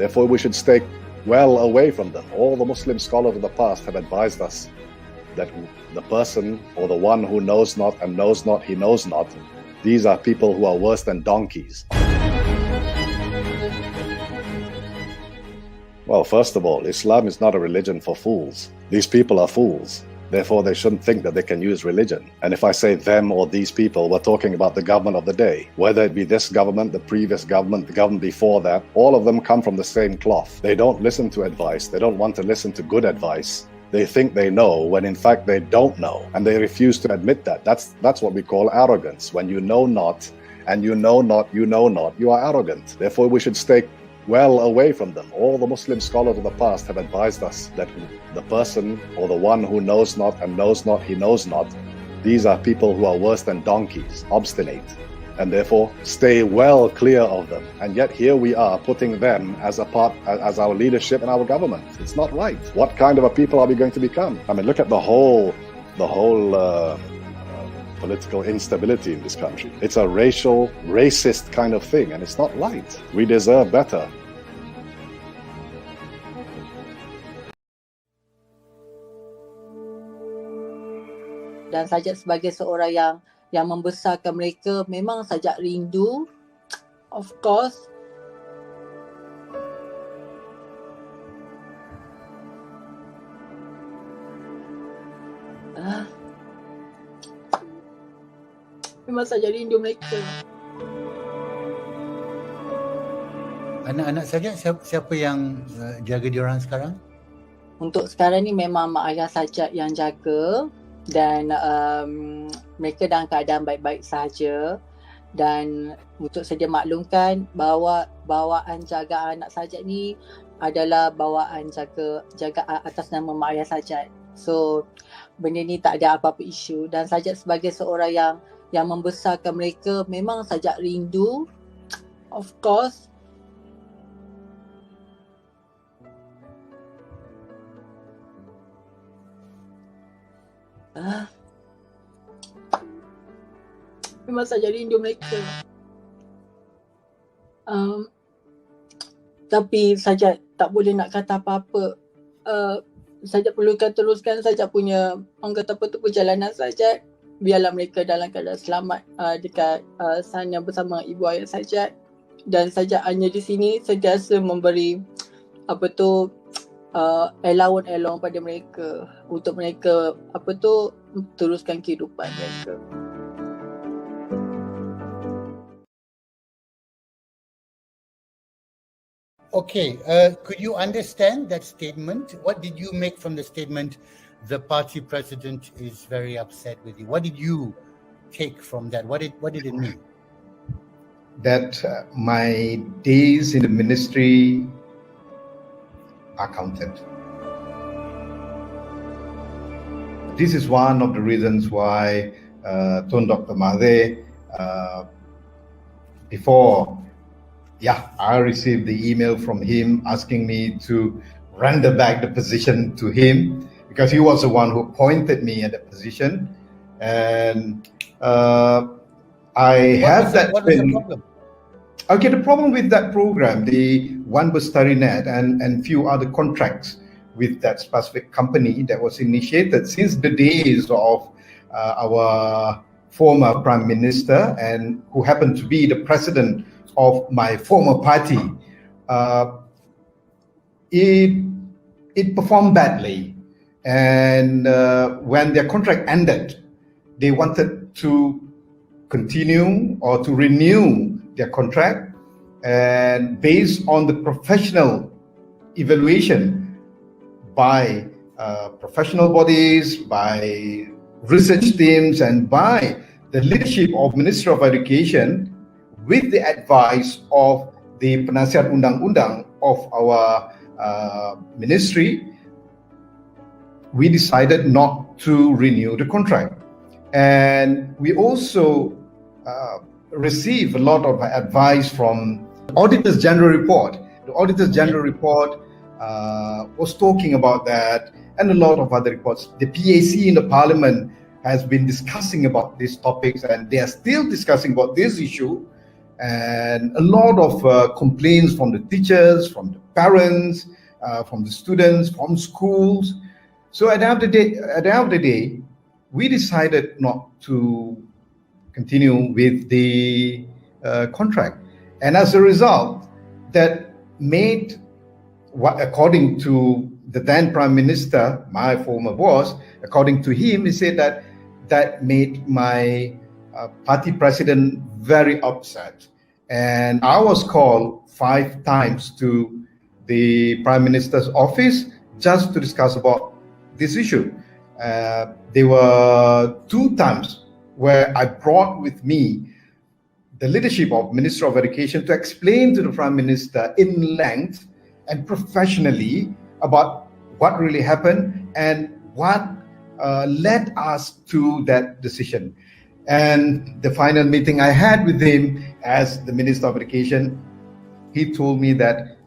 Therefore, we should stay well away from them. All the Muslim scholars of the past have advised us that the person or the one who knows not and knows not he knows not, these are people who are worse than donkeys. Well, first of all, Islam is not a religion for fools. These people are fools. Therefore, they shouldn't think that they can use religion. And if I say them or these people, we're talking about the government of the day. Whether it be this government, the previous government, the government before that, all of them come from the same cloth. They don't listen to advice. They don't want to listen to good advice. They think they know when in fact they don't know. And they refuse to admit that. That's what we call arrogance. When you know not, and you know not, you are arrogant. Therefore, we should stay well away from them. All the Muslim scholars of the past have advised us that the person or the one who knows not and knows not he knows not, these are people who are worse than donkeys, obstinate, and therefore stay well clear of them. And yet here we are putting them as our leadership and our government. It's not right. What kind of a people are we going to become? I mean, look at the whole political instability in this country. It's a racist kind of thing, and it's not right. We deserve better. Dan Sajak sebagai seorang yang membesarkan mereka, memang Sajak rindu, of course, memang Sajak rindu mereka. Anak-anak Sajak, siapa yang jaga diorang sekarang? Untuk sekarang ni memang mak ayah Sajak yang jaga, dan mereka dalam keadaan baik-baik saja. Dan untuk sedia maklumkan bahawa bawaan jaga anak Sajak ni adalah bawaan jaga atas nama mak ayah Sajak. So benda ni tak ada apa-apa isu. Dan Sajak sebagai seorang yang membesarkan mereka, memang Sajak rindu, of course, memang Sajak rindu mereka. Tapi Sajak tak boleh nak kata apa-apa. Sajak perlukan teruskan Sajak punya, orang kata apa tu, perjalanan Sajak. Biarlah mereka dalam keadaan selamat dekat sana bersama ibu ayah Sajak. Dan Sajak hanya di sini sentiasa memberi allowance pada mereka, untuk mereka teruskan kehidupan mereka. Okay, could you understand that statement? What did you make from the statement? The party president is very upset with you. What did you take from that? What did it mean? That my days in the ministry are counted. This is one of the reasons why Tun Dr. Mahathir, before I received the email from him asking me to render back the position to him, because he was the one who appointed me at the position. And I have that. What was the problem? Okay, the problem with that program, the One Bestari Net and few other contracts with that specific company that was initiated since the days of our former Prime Minister, and who happened to be the president of my former party. It performed badly. And when their contract ended, they wanted to continue or to renew their contract, and based on the professional evaluation by professional bodies, by research teams, and by the leadership of Ministry of Education, with the advice of the Penasihat Undang-Undang of our ministry, we decided not to renew the contract. And we also received a lot of advice from the Auditor General report. The Auditor General report was talking about that, and a lot of other reports. The PAC in the Parliament has been discussing about these topics, and they are still discussing about this issue. and a lot of complaints from the teachers, from the parents, from the students, from schools. So at the end of the day, we decided not to continue with the contract. And as a result, that made what, according to the then Prime Minister, my former boss, according to him, he said that made my party president very upset. And I was called 5 times to the Prime Minister's office just to discuss about this issue. There were 2 times where I brought with me the leadership of Minister of Education to explain to the Prime Minister in length and professionally about what really happened and what led us to that decision. And the final meeting I had with him as the Minister of Education, he told me that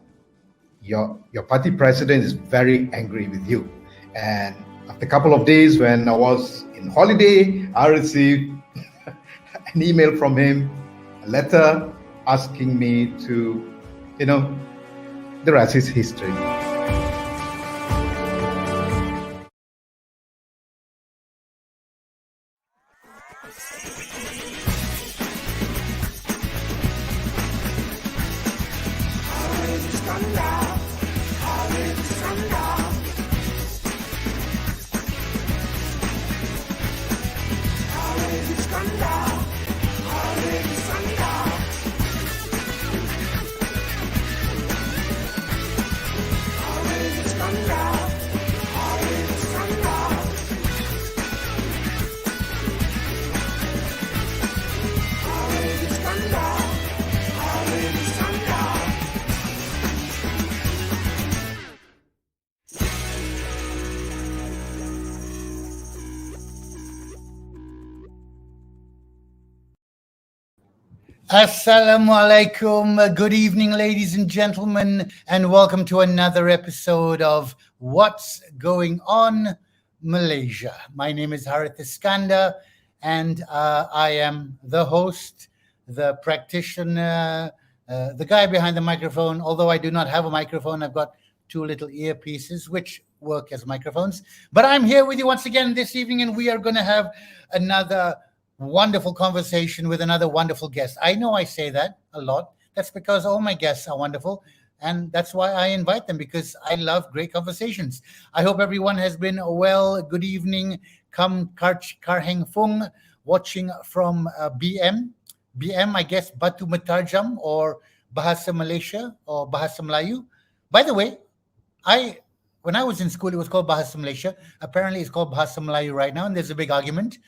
your party president is very angry with you. And after a couple of days, when I was in holiday, I received an email from him, a letter asking me to, the rest is history. Assalamualaikum. Good evening, ladies and gentlemen, and welcome to another episode of What's Going On Malaysia. My name is Harith Iskandar, and I am the host, the practitioner, the guy behind the microphone. Although I do not have a microphone, I've got 2 little earpieces which work as microphones. But I'm here with you once again this evening, and we are going to have another wonderful conversation with another wonderful guest. I know I say that a lot. That's because all my guests are wonderful, and that's why I invite them, because I love great conversations. I hope everyone has been well. Good evening. Kam Karheng Fung, watching from BM, I guess Batu Metarjam, or Bahasa Malaysia, or Bahasa Melayu. By the way, when I was in school, it was called Bahasa Malaysia. Apparently, it's called Bahasa Melayu right now, and there's a big argument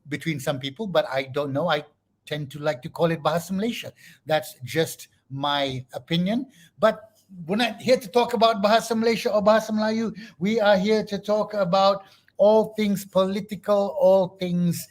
between some people, but I don't know. I tend to like to call it Bahasa Malaysia. That's just my opinion. But we're not here to talk about Bahasa Malaysia or Bahasa Melayu. We are here to talk about all things political, all things,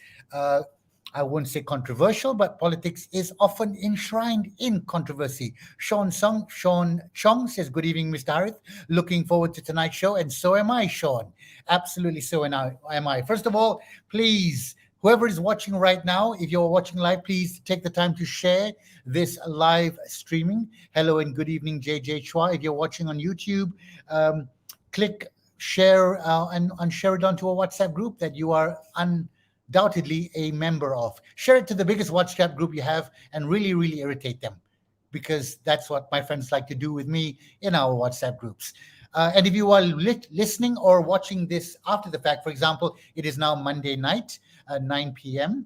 I won't say controversial, but politics is often enshrined in controversy. Sean Chong says, good evening, Mr. Harith. Looking forward to tonight's show, and so am I, Sean. Absolutely, so am I. First of all, please, whoever is watching right now, if you're watching live, please take the time to share this live streaming. Hello and good evening, JJ Chua. If you're watching on YouTube, click share and share it onto a WhatsApp group that you are undoubtedly a member of. Share it to the biggest WhatsApp group you have and really, really irritate them, because that's what my friends like to do with me in our WhatsApp groups. And if you are listening or watching this after the fact, for example, it is now Monday night, 9 p.m.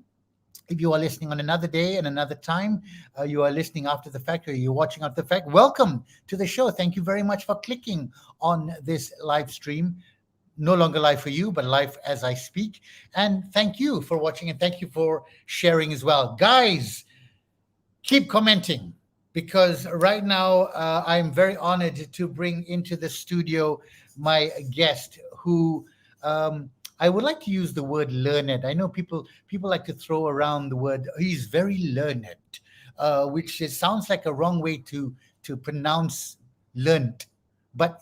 If you are listening on another day and another time, you are listening after the fact, or you're watching after the fact, welcome to the show. Thank you very much for clicking on this live stream. No longer live for you, but live as I speak. And thank you for watching, and thank you for sharing as well. Guys, keep commenting, because right now I'm very honored to bring into the studio my guest who I would like to use the word learned. I know people like to throw around the word, he's very learned, which sounds like a wrong way to pronounce learned. But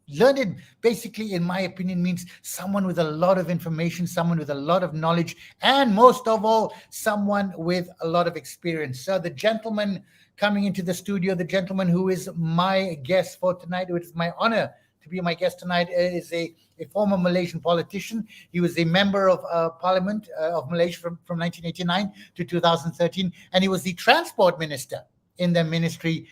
Learned, basically, in my opinion, means someone with a lot of information, someone with a lot of knowledge, and most of all, someone with a lot of experience. So the gentleman coming into the studio, the gentleman who is my guest for tonight, it is my honor to be my guest tonight, is a former Malaysian politician. He was a member of Parliament of Malaysia from 1989 to 2013, and he was the transport minister in the ministry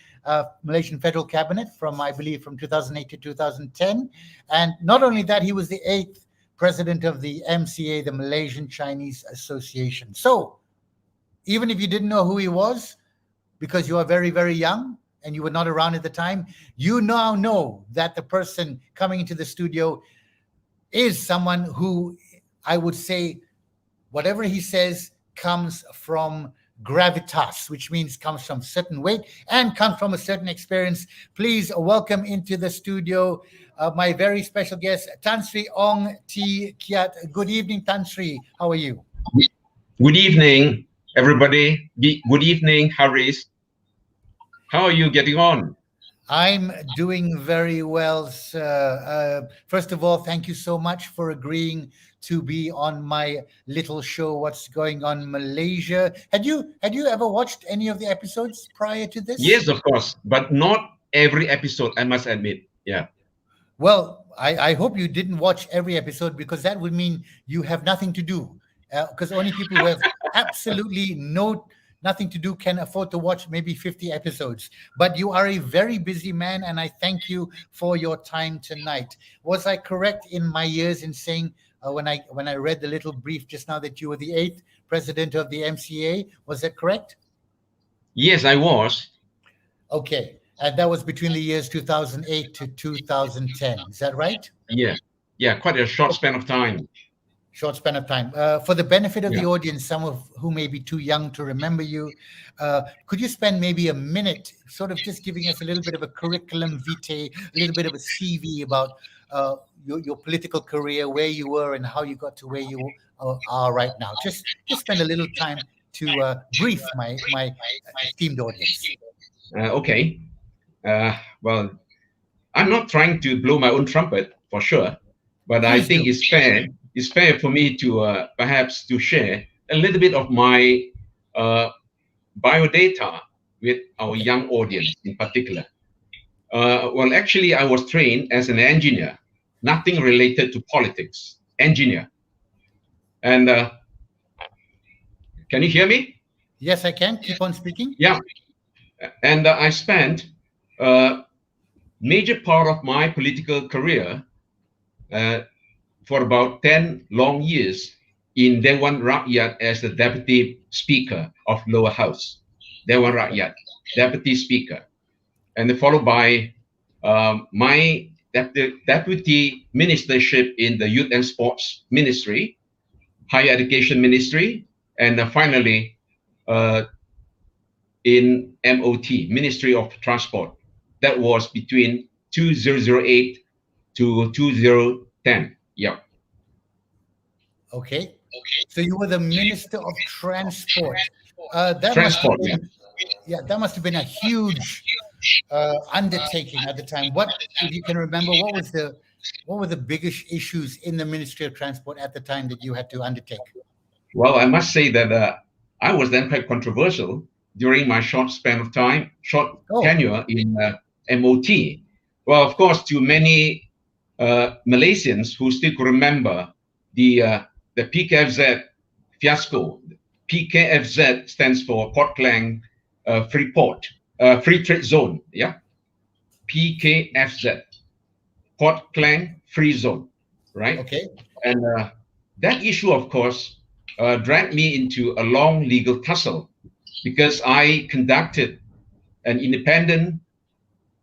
Malaysian Federal Cabinet from, I believe, from 2008 to 2010. And not only that, he was the 8th president of the MCA, the Malaysian Chinese Association. So even if you didn't know who he was, because you are very, very young and you were not around at the time, you now know that the person coming into the studio is someone who, I would say, whatever he says comes from gravitas, which means comes from certain weight and comes from a certain experience. Please welcome into the studio my very special guest, Tan Sri Ong T. Keat. Good evening, Tan Sri. How are you? Good evening, everybody. Good evening, Haris. How are you getting on? I'm doing very well, sir. First of all, thank you so much for agreeing to be on my little show, What's Going On Malaysia. Had you ever watched any of the episodes prior to this? Yes, of course, but not every episode, I must admit. Yeah. Well, I hope you didn't watch every episode, because that would mean you have nothing to do. Because only people who have absolutely nothing to do can afford to watch maybe 50 episodes. But you are a very busy man, and I thank you for your time tonight. Was I correct in my years in saying, when I read the little brief just now, that you were the 8th president of the MCA? Was that correct? Yes, I was. Okay. And that was between the years 2008 to 2010. Is that right? Yeah. Yeah, quite a short span of time. Short span of time. For the benefit of the audience, some of who may be too young to remember you, could you spend maybe a minute sort of just giving us a little bit of a curriculum vitae, a little bit of a CV about your political career, where you were and how you got to where you are right now? Just spend a little time to brief my esteemed audience. Okay. Well, I'm not trying to blow my own trumpet, for sure, but I think it's fair for me to perhaps to share a little bit of my biodata with our young audience in particular. Well, actually, I was trained as an engineer, nothing related to politics, engineer. And can you hear me? Yes, I can. Keep on speaking. Yeah. And I spent major part of my political career for about 10 long years in Dewan Rakyat as the Deputy Speaker of Lower House. Dewan Rakyat, Deputy Speaker. And followed by my Deputy Ministership in the Youth and Sports Ministry, Higher Education Ministry, and finally in MOT, Ministry of Transport. That was between 2008 to 2010. Yeah. Okay. So you were the Minister of Transport. That must have been a huge undertaking at the time. What, if you can remember, what were the biggest issues in the Ministry of Transport at the time that you had to undertake? Well, I must say that I was then quite controversial during my short span of time, tenure in MOT. Well, of course, to many Malaysians who still remember the PKFZ fiasco. PKFZ stands for Port Klang Free Trade Zone. Yeah, PKFZ, Port Klang Free Zone, right? Okay. And that issue, of course, dragged me into a long legal tussle, because I conducted an independent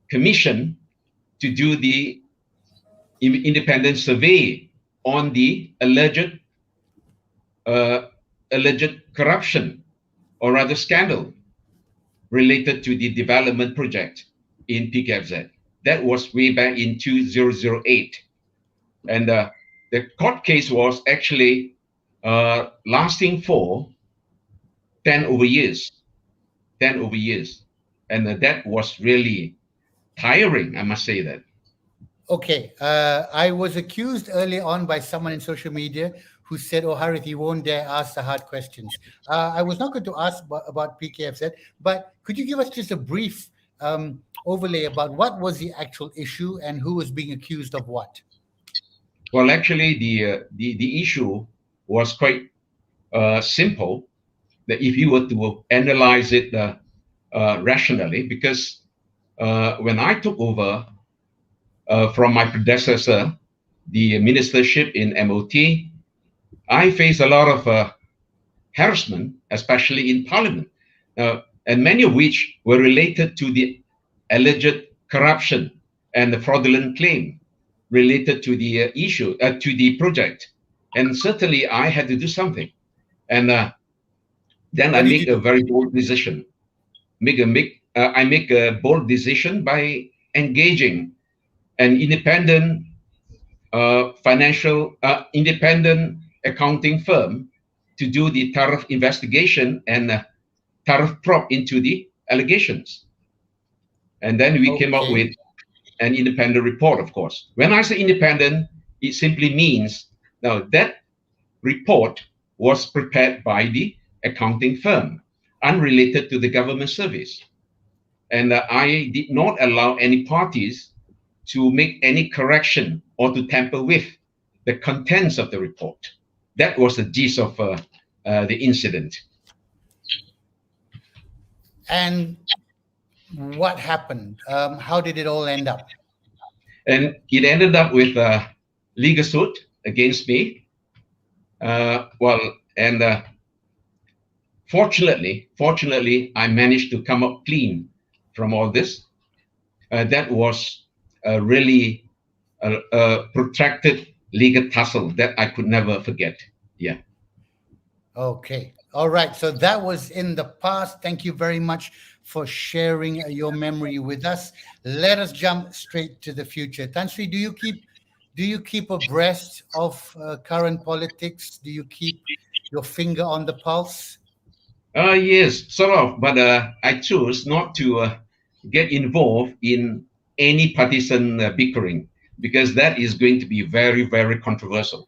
commission to do the independent survey on the alleged corruption, or rather scandal, related to the development project in PKFZ. That was way back in 2008. And the court case was actually lasting for 10 over years. And that was really tiring, I must say that. Okay, I was accused early on by someone in social media who said, "Oh, Harith, you won't dare ask the hard questions." I was not going to ask about PKFZ, but could you give us just a brief overlay about what was the actual issue and who was being accused of what? Well, actually, the issue was quite simple. That if you were to analyze it rationally, because when I took over from my predecessor, the ministership in MOT, I faced a lot of harassment, especially in Parliament, and many of which were related to the alleged corruption and the fraudulent claim related to the issue, to the project. And certainly I had to do something. And then I What did you make a do? very bold decision. I make a bold decision by engaging an independent independent accounting firm to do the tariff investigation and tariff probe into the allegations. And then we came up with Okay. an independent report, of course. When I say independent, it simply means now that report was prepared by the accounting firm, unrelated to the government service. And I did not allow any parties to make any correction or to tamper with the contents of the report. That was the gist of the incident. And what happened? How did it all end up? And it ended up with a legal suit against me. Fortunately, I managed to come up clean from all this. That was really a protracted legal tussle that I could never forget. Yeah. Okay. All right. So that was in the past. Thank you very much for sharing your memory with us. Let us jump straight to the future. Tan Sri, do you keep abreast of current politics? Do you keep your finger on the pulse? Yes, sort of, but I choose not to get involved in any partisan bickering, because that is going to be very, very controversial.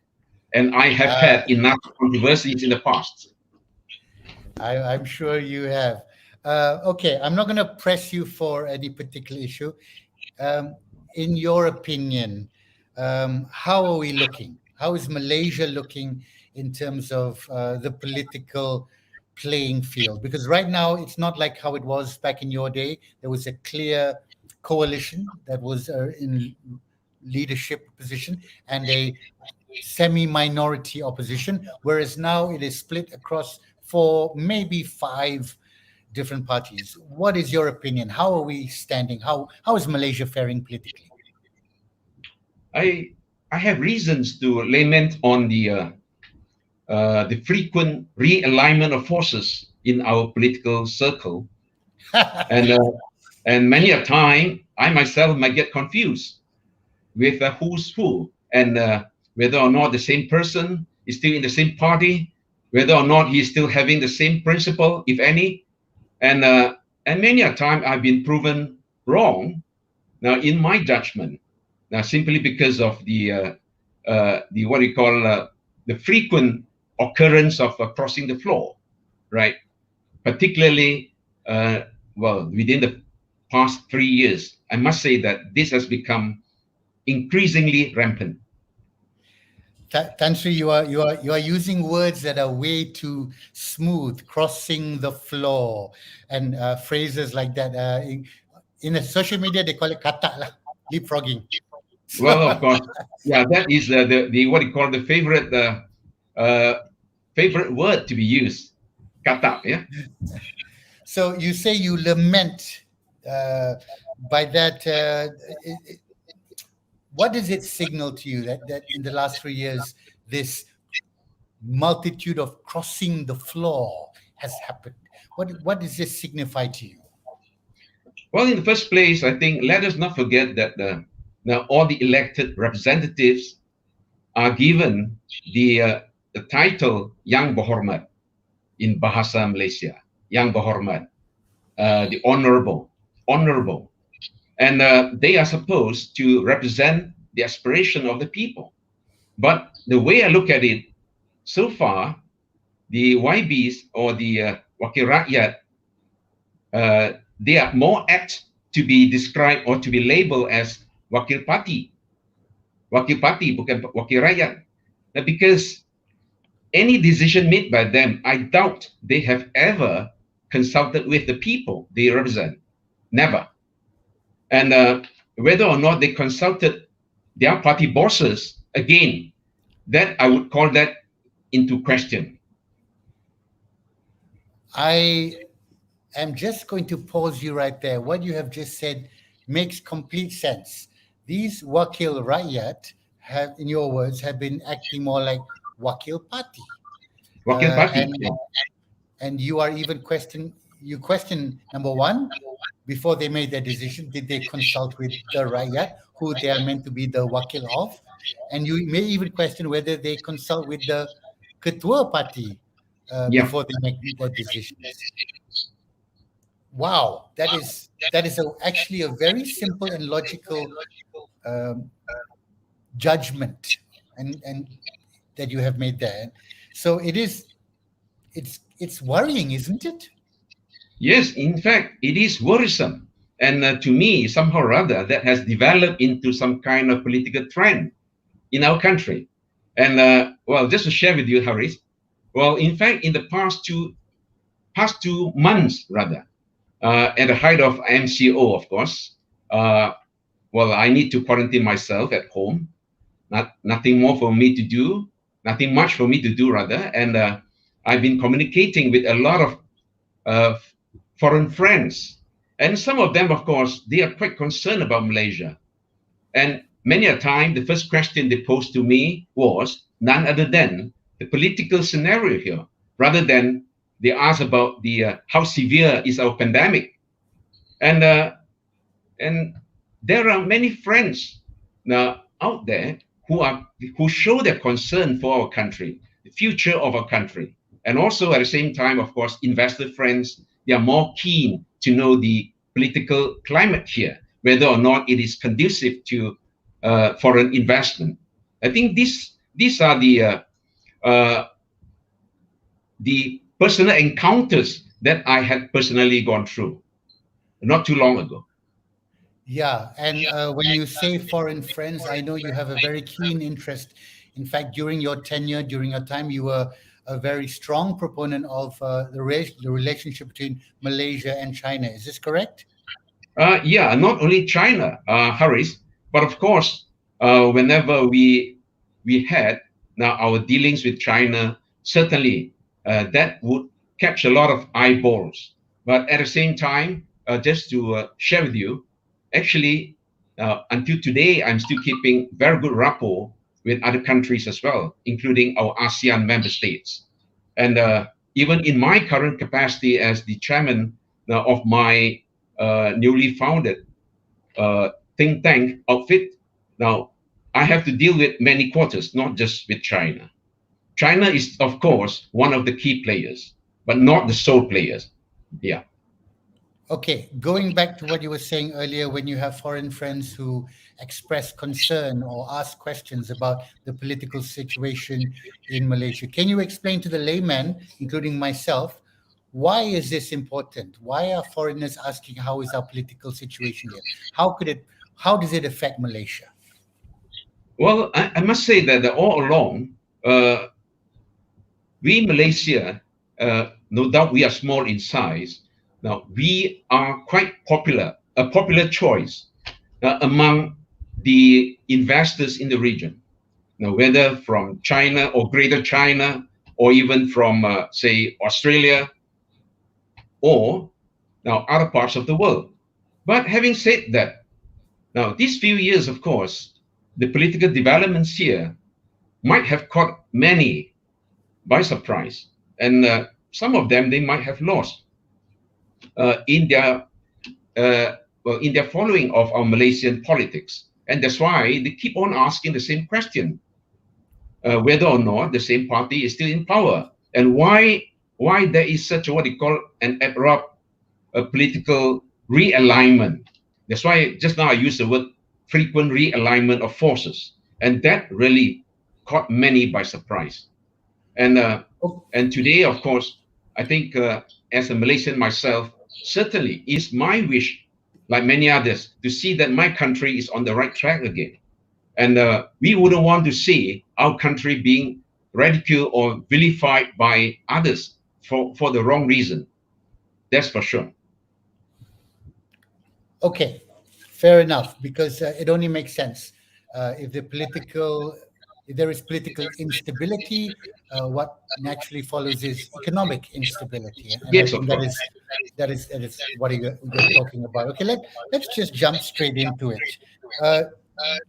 And I have had enough controversies in the past. I'm sure you have. Okay, I'm not going to press you for any particular issue. In your opinion, how are we looking? How is Malaysia looking in terms of the political playing field? Because right now, it's not like how it was back in your day. There was a clear coalition that was in leadership position and a semi-minority opposition, whereas now it is split across 4, maybe 5 different parties. What is your opinion? How are we standing? How is Malaysia faring politically? I have reasons to lament on the frequent realignment of forces in our political circle, and many a time I myself might get confused with who's who, and whether or not the same person is still in the same party, whether or not he's still having the same principle, if any, and many a time I've been proven wrong. Now, in my judgment, now simply because of the what you call the frequent occurrence of crossing the floor, right? Particularly, within the past 3 years, I must say that this has become increasingly rampant. Tan Sri, you are using words that are way too smooth, crossing the floor, and phrases like that. In the social media, they call it kata lah, leapfrogging. Well, of course, yeah, that is the what you call the favorite word to be used, kata, yeah. So you say you lament by that. What does it signal to you that in the last 3 years, this multitude of crossing the floor has happened? What does this signify to you? Well, in the first place, I think let us not forget that now all the elected representatives are given the title Yang Berhormat in Bahasa Malaysia, Yang Berhormat, the honorable. and they are supposed to represent the aspiration of the people. But the way I look at it, so far, the YBs or the Wakil Rakyat, they are more apt to be described or to be labeled as Wakil Parti. Wakil Parti, bukan Wakil Rakyat. Because any decision made by them, I doubt they have ever consulted with the people they represent. Never. And whether or not they consulted their party bosses, again, that I would call that into question. I am just going to pause you right there. What you have just said makes complete sense. These Wakil Rakyat have, in your words, have been acting more like Wakil Parti. Wakil Parti. And you are even question, number one, before they made their decision, did they consult with the Rakyat, who they are meant to be the Wakil of? And you may even question whether they consult with the Ketua Parti before they make their decisions. Wow, that is actually a very simple and logical judgment, and that you have made there. So it's worrying, isn't it? Yes, in fact, it is worrisome. And to me, somehow or other, that has developed into some kind of political trend in our country. And well, just to share with you, Haris, well, in fact, in the past two months, rather, at the height of MCO, of course, well, I need to quarantine myself at home. Nothing more for me to do, nothing much for me to do, rather. And I've been communicating with a lot of foreign friends. And some of them, of course, they are quite concerned about Malaysia. And many a time, the first question they posed to me was none other than the political scenario here, rather than they ask about the how severe is our pandemic. And there are many friends now out there who show their concern for our country, the future of our country. And also at the same time, of course, investor friends, they are more keen to know the political climate here, whether or not it is conducive to foreign investment. I think these are the personal encounters that I had personally gone through not too long ago. Yeah, and when you say foreign friends, I know you have a very keen interest. In fact, during your tenure, during your time, you were a very strong proponent of the relationship between Malaysia and China. Is this correct? Yeah, not only China, Haris, but of course, whenever we had now our dealings with China, certainly that would catch a lot of eyeballs. But at the same time, just to share with you, actually, until today, I'm still keeping very good rapport with other countries as well, including our ASEAN member states. And even in my current capacity as the chairman of my newly founded think tank outfit, now I have to deal with many quarters, not just with China. China is, of course, one of the key players, but not the sole players. Yeah. Okay, going back to what you were saying earlier, when you have foreign friends who express concern or ask questions about the political situation in Malaysia, can you explain to the layman, including myself, why is this important? Why are foreigners asking how is our political situation here? How does it affect Malaysia? Well, I must say that all along, we Malaysia, no doubt we are small in size. Now, we are quite a popular choice among the investors in the region. Now, whether from China or Greater China, or even from, say, Australia, or now other parts of the world. But having said that, now these few years, of course, the political developments here might have caught many by surprise, and some of them they might have lost in their following of our Malaysian politics. And that's why they keep on asking the same question, whether or not the same party is still in power, and why there is such a what they call an abrupt political realignment. That's why just now I used the word frequent realignment of forces, and that really caught many by surprise. And today, of course, I think as a Malaysian myself, certainly is my wish, like many others, to see that my country is on the right track again. And we wouldn't want to see our country being ridiculed or vilified by others for the wrong reason. That's for sure. Okay, fair enough, because it only makes sense. If there is political instability, what naturally follows is economic instability, and Yes, I think of course. that is what you're talking about. Okay, let's just jump straight into it.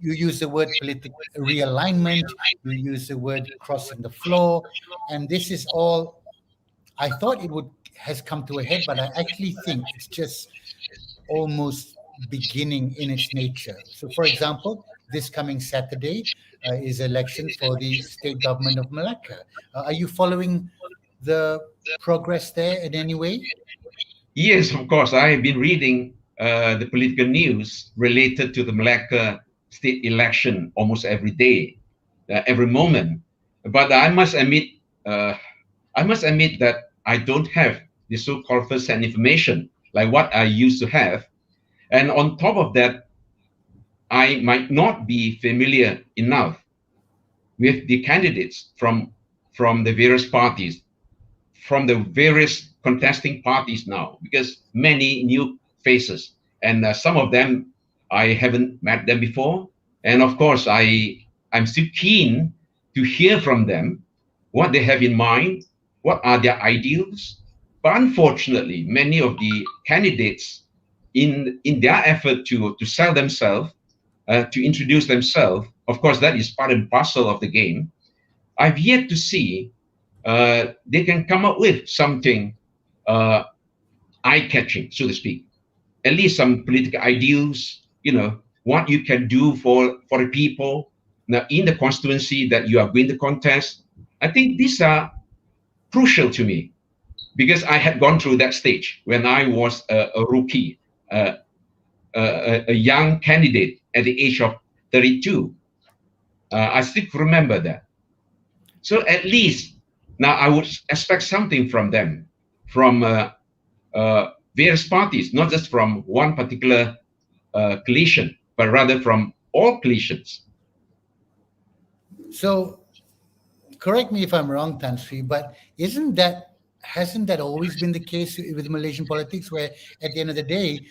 You use the word political realignment. You use the word crossing the floor, and this is all. I thought it has come to a head, but I actually think it's just almost beginning in its nature. So, for example, this coming Saturday is election for the state government of Malacca. Are you following the progress there in any way? Yes, of course. I have been reading the political news related to the Melaka state election almost every day, every moment. But I must admit that I don't have the so-called first-hand information like what I used to have. And on top of that, I might not be familiar enough with the candidates from the various parties, from the various contesting parties now, because many new faces, and some of them I haven't met them before. And of course, I'm still keen to hear from them what they have in mind, what are their ideals. But unfortunately, many of the candidates, in their effort to sell themselves, to introduce themselves, of course, that is part and parcel of the game. I've yet to see they can come up with something eye-catching, so to speak. At least some political ideals, what you can do for the people now in the constituency that you are going to contest. I think these are crucial to me, because I had gone through that stage when I was a rookie, a young candidate at the age of 32. I still remember that. So at least now I would expect something from them, from various parties, not just from one particular coalition, but rather from all coalitions. So, correct me if I'm wrong, Tan Sri, but hasn't that always been the case with Malaysian politics, where at the end of the day,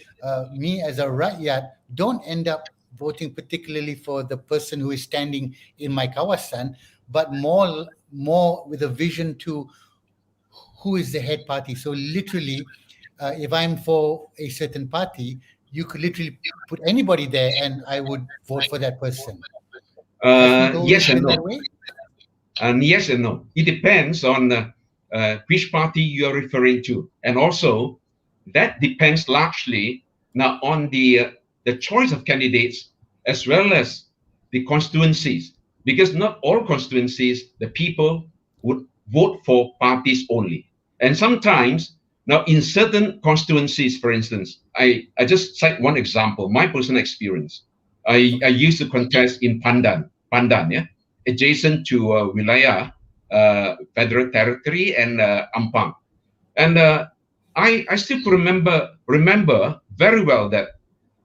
me as a rakyat don't end up voting particularly for the person who is standing in my kawasan, but more with a vision to who is the head party. So literally, if I'm for a certain party, you could literally put anybody there and I would vote for that person. Yes and no. And yes and no. It depends on which party you are referring to. And also, that depends largely now on the choice of candidates as well as the constituencies. Because not all constituencies, the people would vote for parties only. And sometimes, now in certain constituencies, for instance, I just cite one example, my personal experience. I used to contest in Pandan, yeah, adjacent to Wilayah, Federal Territory, and Ampang. And I still remember very well that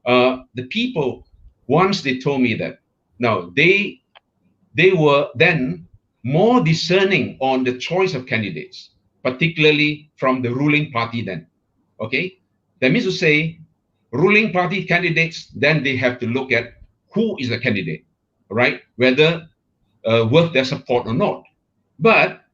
the people, once they told me that, now they were then more discerning on the choice of candidates, particularly from the ruling party then. Okay? That means to say, ruling party candidates, then they have to look at who is the candidate, right? Whether worth their support or not. But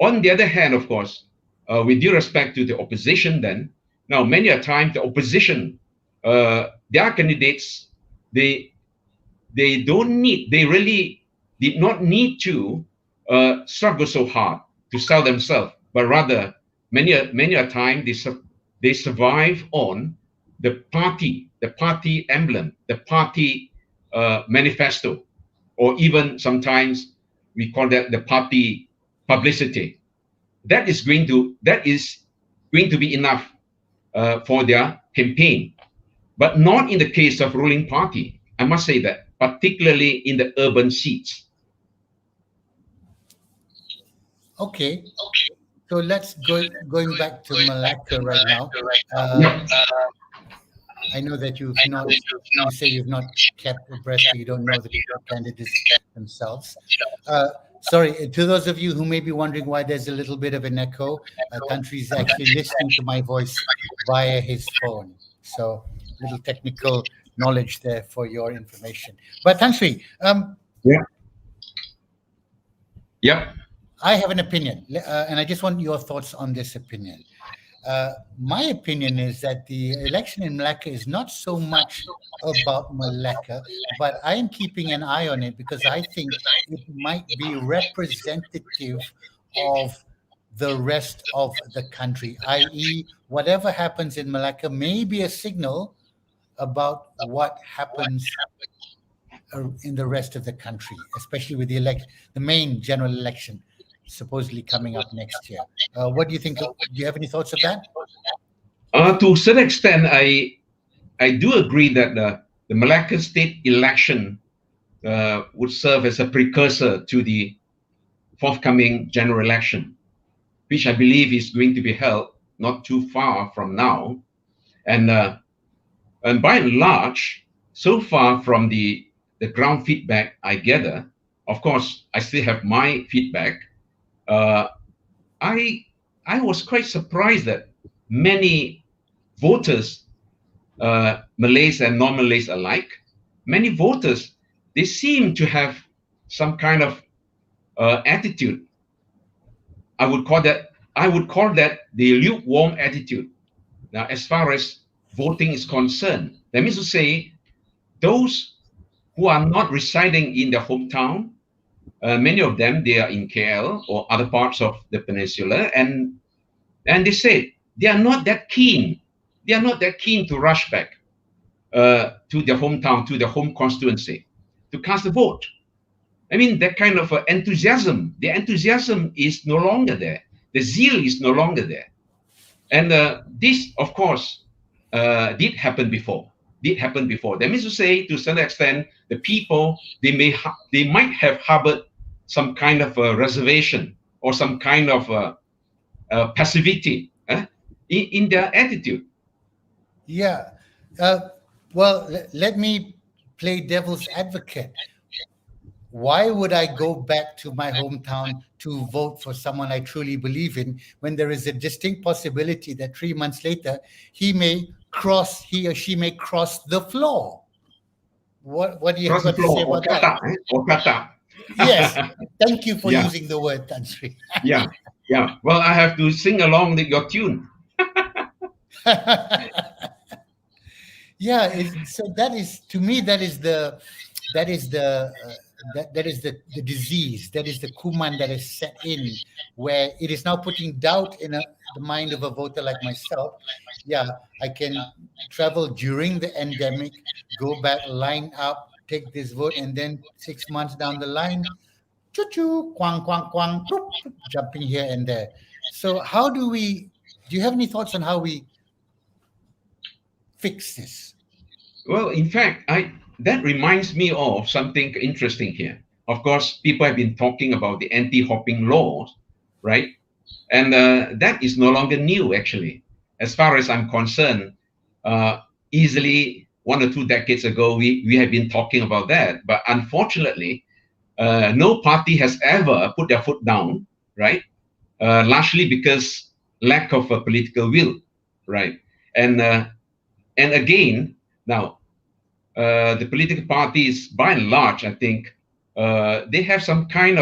on the other hand, of course, with due respect to the opposition then, now many a time the opposition, their candidates, they really did not need to struggle so hard to sell themselves, but rather many a time they survive on the party emblem, the party manifesto, or even sometimes we call that the party publicity. That is going to be enough for their campaign. but not in the case of ruling party. I must say that, particularly in the urban seats. Okay. So let's going back to Malacca right now. I know that you say you've not kept abreast, so you don't know the candidates themselves. Sorry, to those of you who may be wondering why there's a little bit of an echo, Country's actually listening to my voice via his phone. So little technical knowledge there for your information. But Country, I have an opinion, and I just want your thoughts on this opinion. My opinion is that the election in Malacca is not so much about Malacca, but I am keeping an eye on it because I think it might be representative of the rest of the country, i.e., whatever happens in Malacca may be a signal about what happens in the rest of the country, especially with the main general election supposedly coming up next year. What do you think? Do you have any thoughts of that? To a certain extent, I do agree that the Malacca state election would serve as a precursor to the forthcoming general election, which I believe is going to be held not too far from now. And by and large, so far from the ground feedback I gather, of course, I still have my feedback. I was quite surprised that many voters, Malays and non-Malays alike, many voters, they seem to have some kind of attitude. I would call that the lukewarm attitude. Now, as far as voting is concerned, that means to say, those who are not residing in their hometown, many of them, they are in KL or other parts of the peninsula, and they say they are not that keen. They are not that keen to rush back to their hometown, to their home constituency, to cast a vote. I mean, that kind of enthusiasm, the enthusiasm is no longer there. The zeal is no longer there. And this, of course, did happen before. That means to say, to a certain extent, the people, they might have harbored some kind of a reservation or some kind of passivity in their attitude. Yeah. Well, let me play devil's advocate. Why would I go back to my hometown to vote for someone I truly believe in when there is a distinct possibility that 3 months later he or she may cross the floor? What do you have to say about that? Yes, thank you for using the word Country. Yeah. Well, I have to sing along with your tune. Yeah, so that is, to me, that is the disease, that is the kuman that is set in, where it is now putting doubt in the mind of a voter like myself. Yeah, I can travel during the endemic, go back, line up, take this vote, and then 6 months down the line, choo-choo, quang, quang, quang, boop, jumping here and there. So do you have any thoughts on how we fix this? Well, in fact, that reminds me of something interesting here. Of course, people have been talking about the anti-hopping laws, right? And that is no longer new, actually. As far as I'm concerned, easily 1 or 2 decades ago, we have been talking about that. But unfortunately, no party has ever put their foot down, right? Largely because lack of a political will, right? And again, now, the political parties, by and large, I think, they share some kind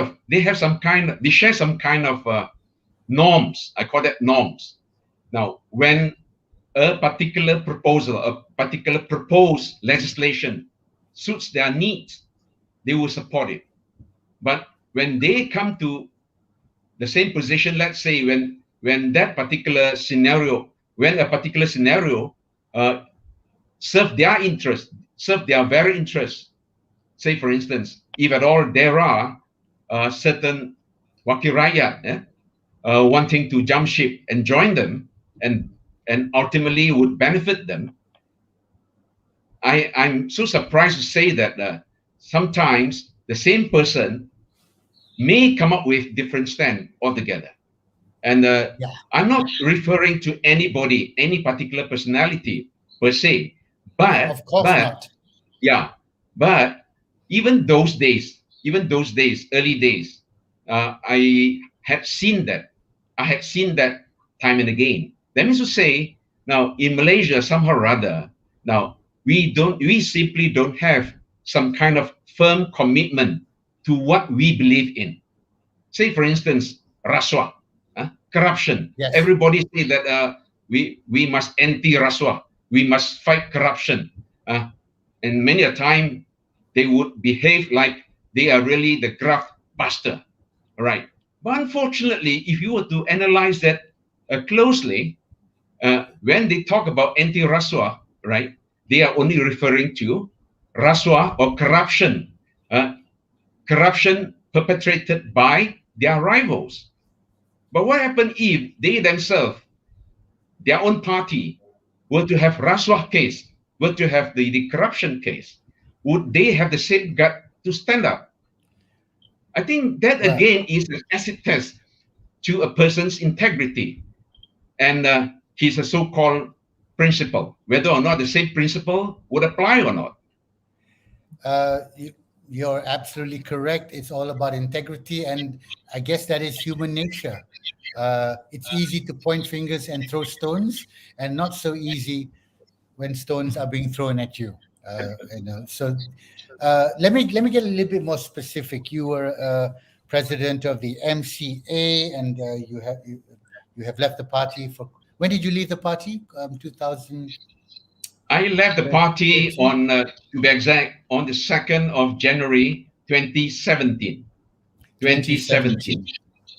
of norms. I call that norms. Now, when a particular proposed legislation suits their needs, they will support it. But when they come to the same position, let's say when a particular scenario serve their interest, serve their very interest. Say, for instance, if at all there are certain wakil rakyat wanting to jump ship and join them and ultimately would benefit them, I'm so surprised to say that sometimes the same person may come up with different stand altogether. And I'm not referring to anybody, any particular personality per se, but of course not. Yeah, but even those days, early days, I had seen that. I had seen that time and again. That means to say, now in Malaysia, somehow or other, now we simply don't have some kind of firm commitment to what we believe in. Say, for instance, rasuah, corruption. Yes. Everybody say that we must anti-rasuah. We must fight corruption. And many a time they would behave like they are really the graft buster, right? But unfortunately, if you were to analyze that closely, when they talk about anti-rasuah, right, they are only referring to rasuah or corruption, corruption perpetrated by their rivals. But what happened if they themselves, their own party, were to have rasuah case, were to have the corruption case? Would they have the same gut to stand up? I think that again is an acid test to a person's integrity and his so-called principle, whether or not the same principle would apply or not. You're absolutely correct. It's all about integrity, and I guess that is human nature. It's easy to point fingers and throw stones, and not so easy when stones are being thrown at you. So let me get a little bit more specific. You were president of the MCA, and you have left the party for. When did you leave the party? 2000. I left the party on, to be exact, on the 2nd of January 2017. 2017.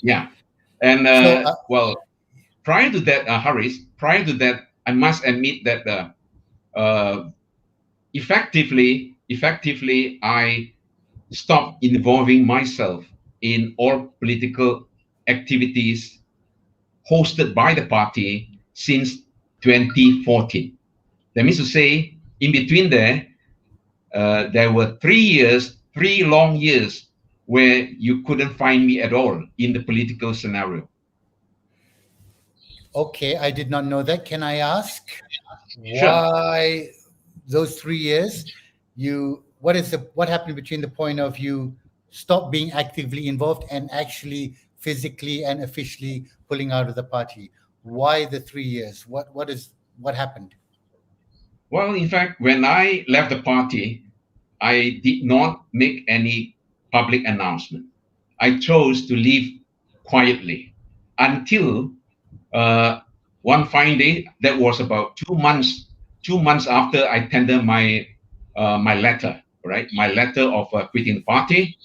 Yeah. And well, prior to that, Haris, I must admit that effectively, I stopped involving myself in all political activities hosted by the party since 2014. That means to say, in between there were 3 long years where you couldn't find me at all in the political scenario. Okay, I did not know that. Can I ask Sure. why those 3 years? What happened between the point of you stop being actively involved and actually physically and officially pulling out of the party? Why the 3 years? What happened? Well, in fact, when I left the party, I did not make any public announcement. I chose to leave quietly until one fine day. That was about 2 months after I tendered my letter, right? My letter of quitting the party.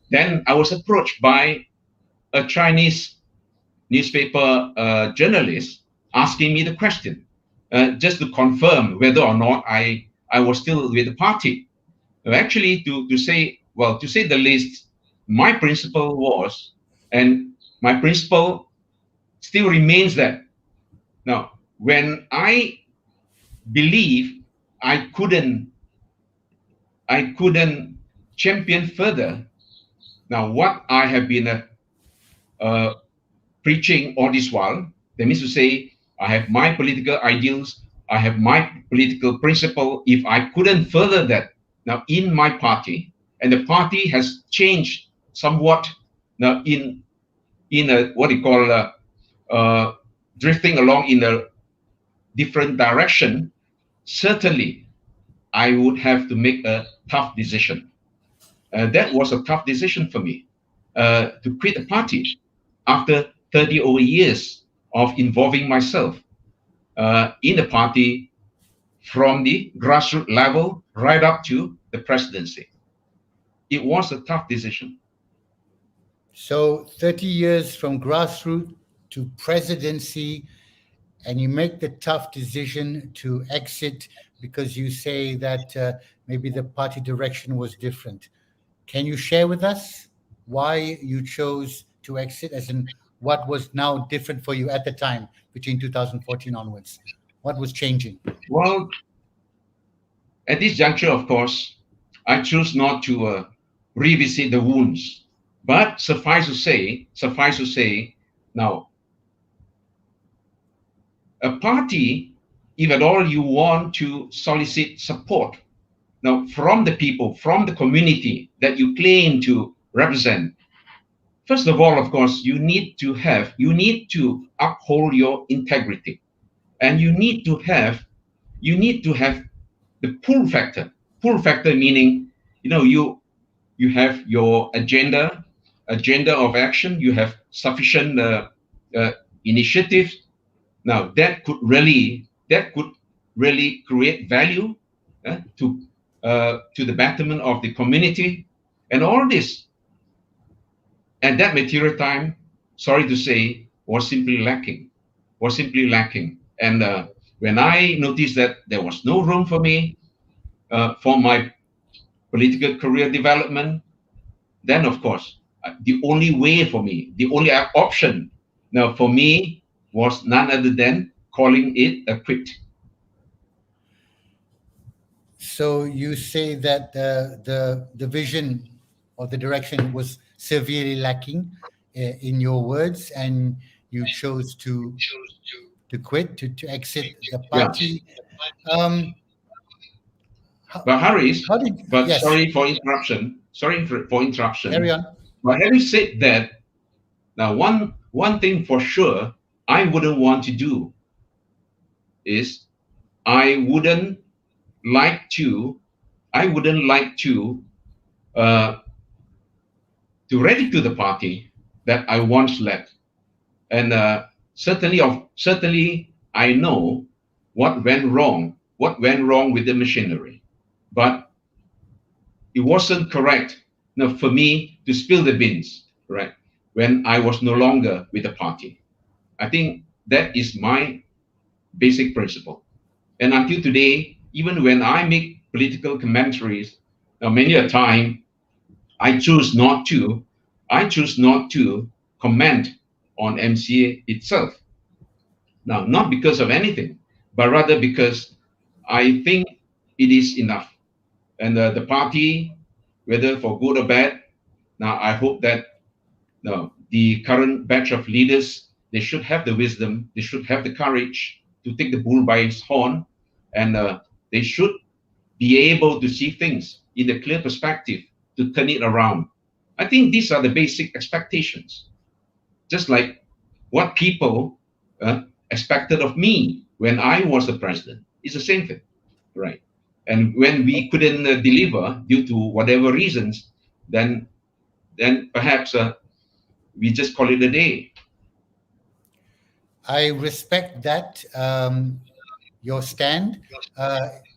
Then I was approached by a Chinese newspaper journalist asking me the question, just to confirm whether or not I was still with the party. Actually, to say the least, my principle was, and my principle still remains that, now, when I believe I couldn't champion further, now what I have been preaching all this while, that means to say, I have my political ideals, I have my political principle. If I couldn't further that now in my party, and the party has changed somewhat now in a what you call drifting along in a different direction, certainly I would have to make a tough decision. That was a tough decision for me, to quit the party after 30 over years of involving myself in the party from the grassroots level right up to the presidency. It was a tough decision. So 30 years from grassroots to presidency, and you make the tough decision to exit because you say that maybe the party direction was different. Can you share with us why you chose to exit, as in what was now different for you at the time between 2014 onwards? What was changing? Well, At this juncture, of course, I choose not to revisit the wounds. But suffice to say, now, a party, if at all you want to solicit support, now from the people, from the community that you claim to represent, first of all, of course, you need to uphold your integrity, and you need to have the pull factor. Pull factor meaning, you have your agenda of action. You have sufficient initiatives. Now that could really create value to the betterment of the community, and all this at that material time, sorry to say, was simply lacking. And when I noticed that there was no room for me for my political career development, then of course, the only way for me, the only option now for me was none other than calling it a quit. So you say that the vision or the direction was severely lacking, in your words, and you chose to quit, to exit the party. Yeah. But Harris, yes. Sorry for interruption. Carry on. But having said that, now one thing for sure I wouldn't want to do is I wouldn't like to ridicule the party that I once led, and certainly I know what went wrong with the machinery, but it wasn't correct for me to spill the beans, right, when I was no longer with the party. I think that is my basic principle. And until today, even when I make political commentaries, many a time I choose not to comment on MCA itself. Now, not because of anything, but rather because I think it is enough. And the party, whether for good or bad, now I hope that the current batch of leaders, they should have the wisdom, they should have the courage to take the bull by its horn, and they should be able to see things in a clear perspective to turn it around. I think these are the basic expectations, just like what people expected of me when I was the president. It's the same thing, right? And when we couldn't deliver due to whatever reasons, then perhaps we just call it a day. I respect that, your stand.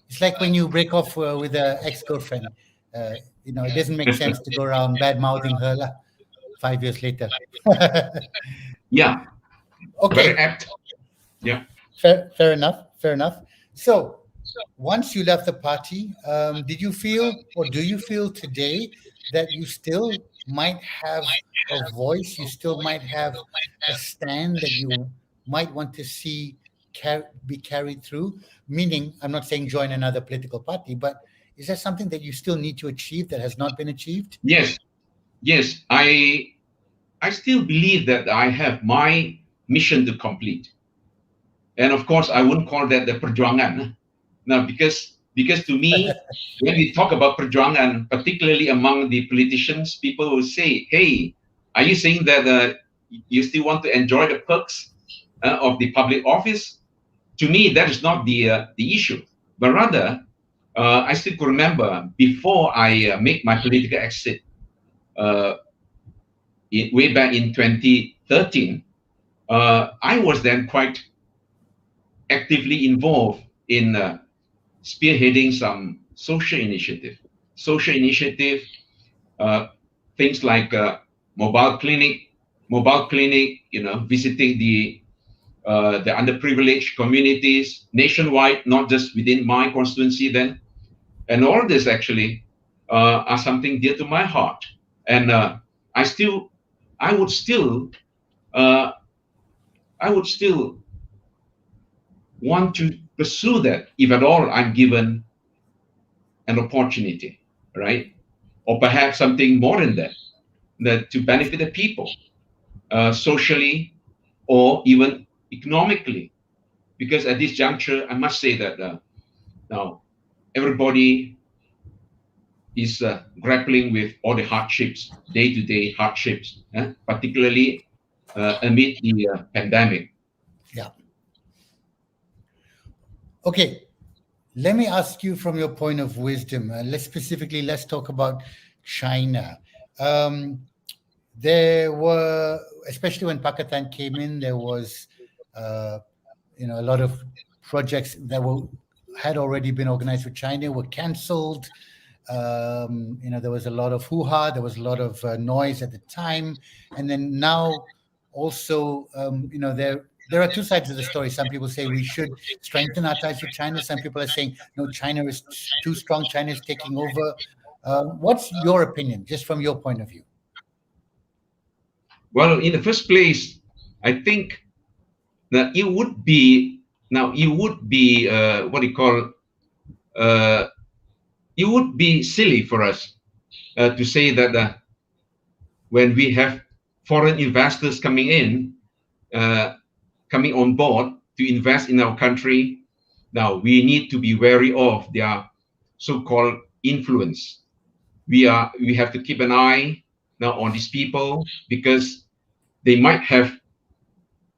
It's like when you break off with an ex-girlfriend. It doesn't make sense to go around bad-mouthing her 5 years later. Yeah. Okay. Very apt. Yeah. Fair enough. So, once you left the party, did you feel, or do you feel today, that you still might have a voice, you still might have a stand that you might want to see be carried through? Meaning, I'm not saying join another political party, but is there something that you still need to achieve that has not been achieved? Yes. I still believe that I have my mission to complete. And of course, I wouldn't call that the perjuangan. Now, because to me, when we talk about perjuangan, particularly among the politicians, people will say, hey, are you saying that you still want to enjoy the perks of the public office? To me, that is not the issue. But rather, I still could remember before I make my political exit, way back in 2013, I was then quite actively involved in spearheading some social initiative, things like mobile clinic, visiting the underprivileged communities nationwide, not just within my constituency then. And all this actually are something dear to my heart. And I would still want to pursue that if at all I'm given an opportunity, right? Or perhaps something more than that, that to benefit the people, socially or even economically. Because at this juncture, I must say that now everybody is grappling with all the hardships, day-to-day hardships, particularly amid the pandemic. Yeah. Okay. Let me ask you from your point of wisdom. Let's talk about China. There were, especially when Pakistan came in, there was, a lot of projects that had already been organized with China were cancelled. There was a lot of hoo-ha, there was a lot of noise at the time, and then now also, there are two sides of the story. Some people say we should strengthen our ties with China. Some people are saying, no, China is too strong. China is taking over. What's your opinion, just from your point of view? Well, in the first place, I think that it would be it would be silly for us to say that when we have foreign investors coming on board to invest in our country, now we need to be wary of their so-called influence. We have to keep an eye now on these people, because they might have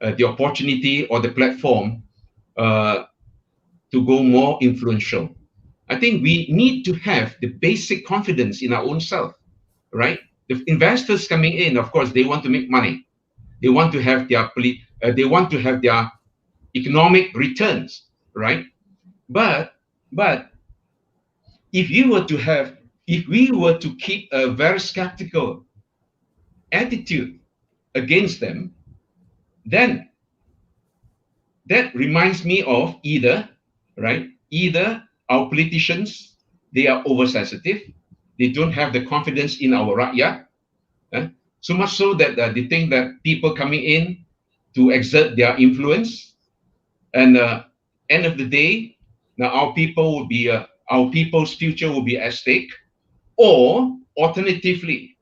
the opportunity or the platform to go more influential. I think we need to have the basic confidence in our own self, right? The investors coming in, of course, they want to make money. They want to have their economic returns, right? But if we were to keep a very skeptical attitude against them, then that reminds me of either our politicians, they are oversensitive, they don't have the confidence in our rakyat, so much so that they think that people coming in to exert their influence, and end of the day, now our people's future will be at stake. Or alternatively,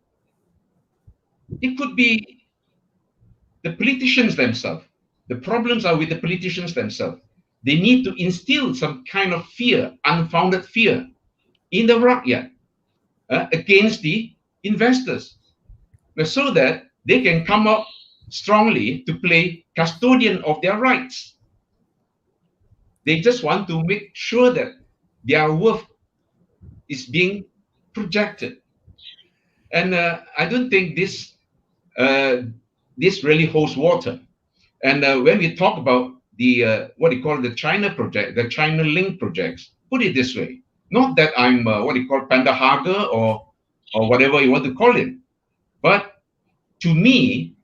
it could be the politicians themselves. The problems are with the politicians themselves. They need to instill some kind of fear, unfounded fear, in the rakyat against the investors, so that they can come up strongly to play custodian of their rights. They just want to make sure that their worth is being projected. And I don't think this really holds water. And when we talk about the what you call the China project, the China link projects, put it this way: not that I'm Pandahaga or whatever you want to call it, but to me,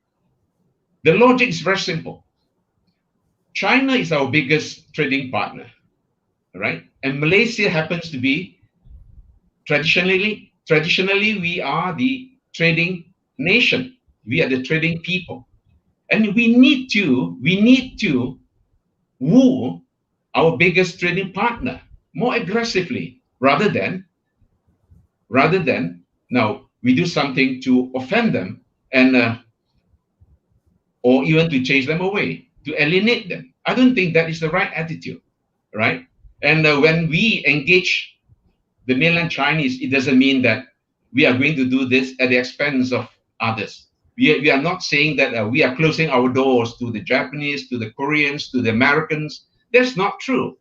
the logic is very simple. China is our biggest trading partner, right? And Malaysia happens to be traditionally we are the trading nation. We are the trading people. And we need to woo our biggest trading partner more aggressively, rather than now we do something to offend them and or even to chase them away, to alienate them. I don't think that is the right attitude, right? And when we engage the mainland Chinese, it doesn't mean that we are going to do this at the expense of others. We are not saying that we are closing our doors to the Japanese, to the Koreans, to the Americans. That's not true.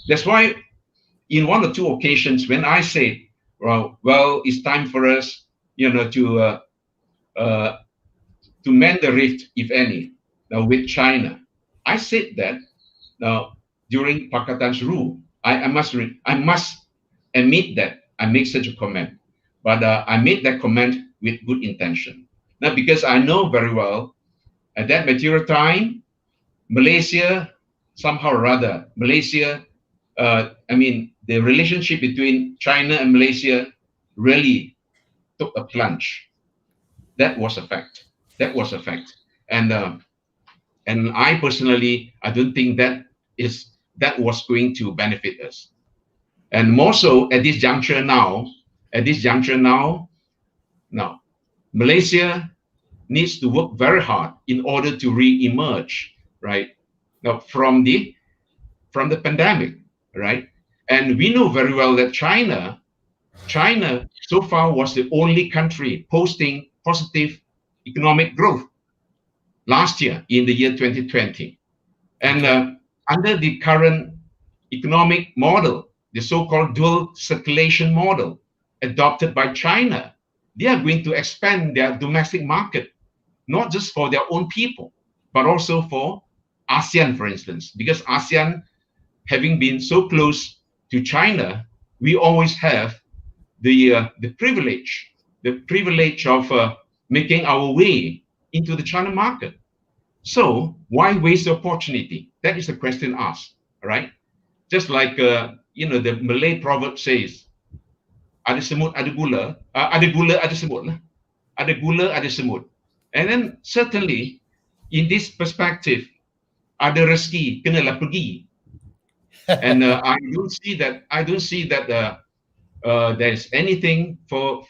That's why in one or two occasions when I say, well, it's time for us, to mend the rift, if any, with China. I said that now during Pakistan's rule. I must admit that I make such a comment, but I made that comment with good intention. Now, because I know very well at that material time, Malaysia, somehow or other, the relationship between China and Malaysia really took a plunge. That was a fact. And I personally, I don't think that was going to benefit us. And more so at this juncture now, now Malaysia needs to work very hard in order to re-emerge, right? Now from the pandemic, right? And we know very well that China so far was the only country posting positive economic growth last year in the year 2020. And under the current economic model, the so-called dual circulation model adopted by China, they are going to expand their domestic market, not just for their own people, but also for ASEAN, for instance, because ASEAN, having been so close to China, we always have the privilege of making our way into the China market. So why waste the opportunity? That is the question asked, right? Just like the Malay proverb says, ada semut, ada gula, ada gula, ada semut, ada gula, ada semut. And then certainly, in this perspective, ada rezeki, kenalah pergi. And I don't see that there's anything for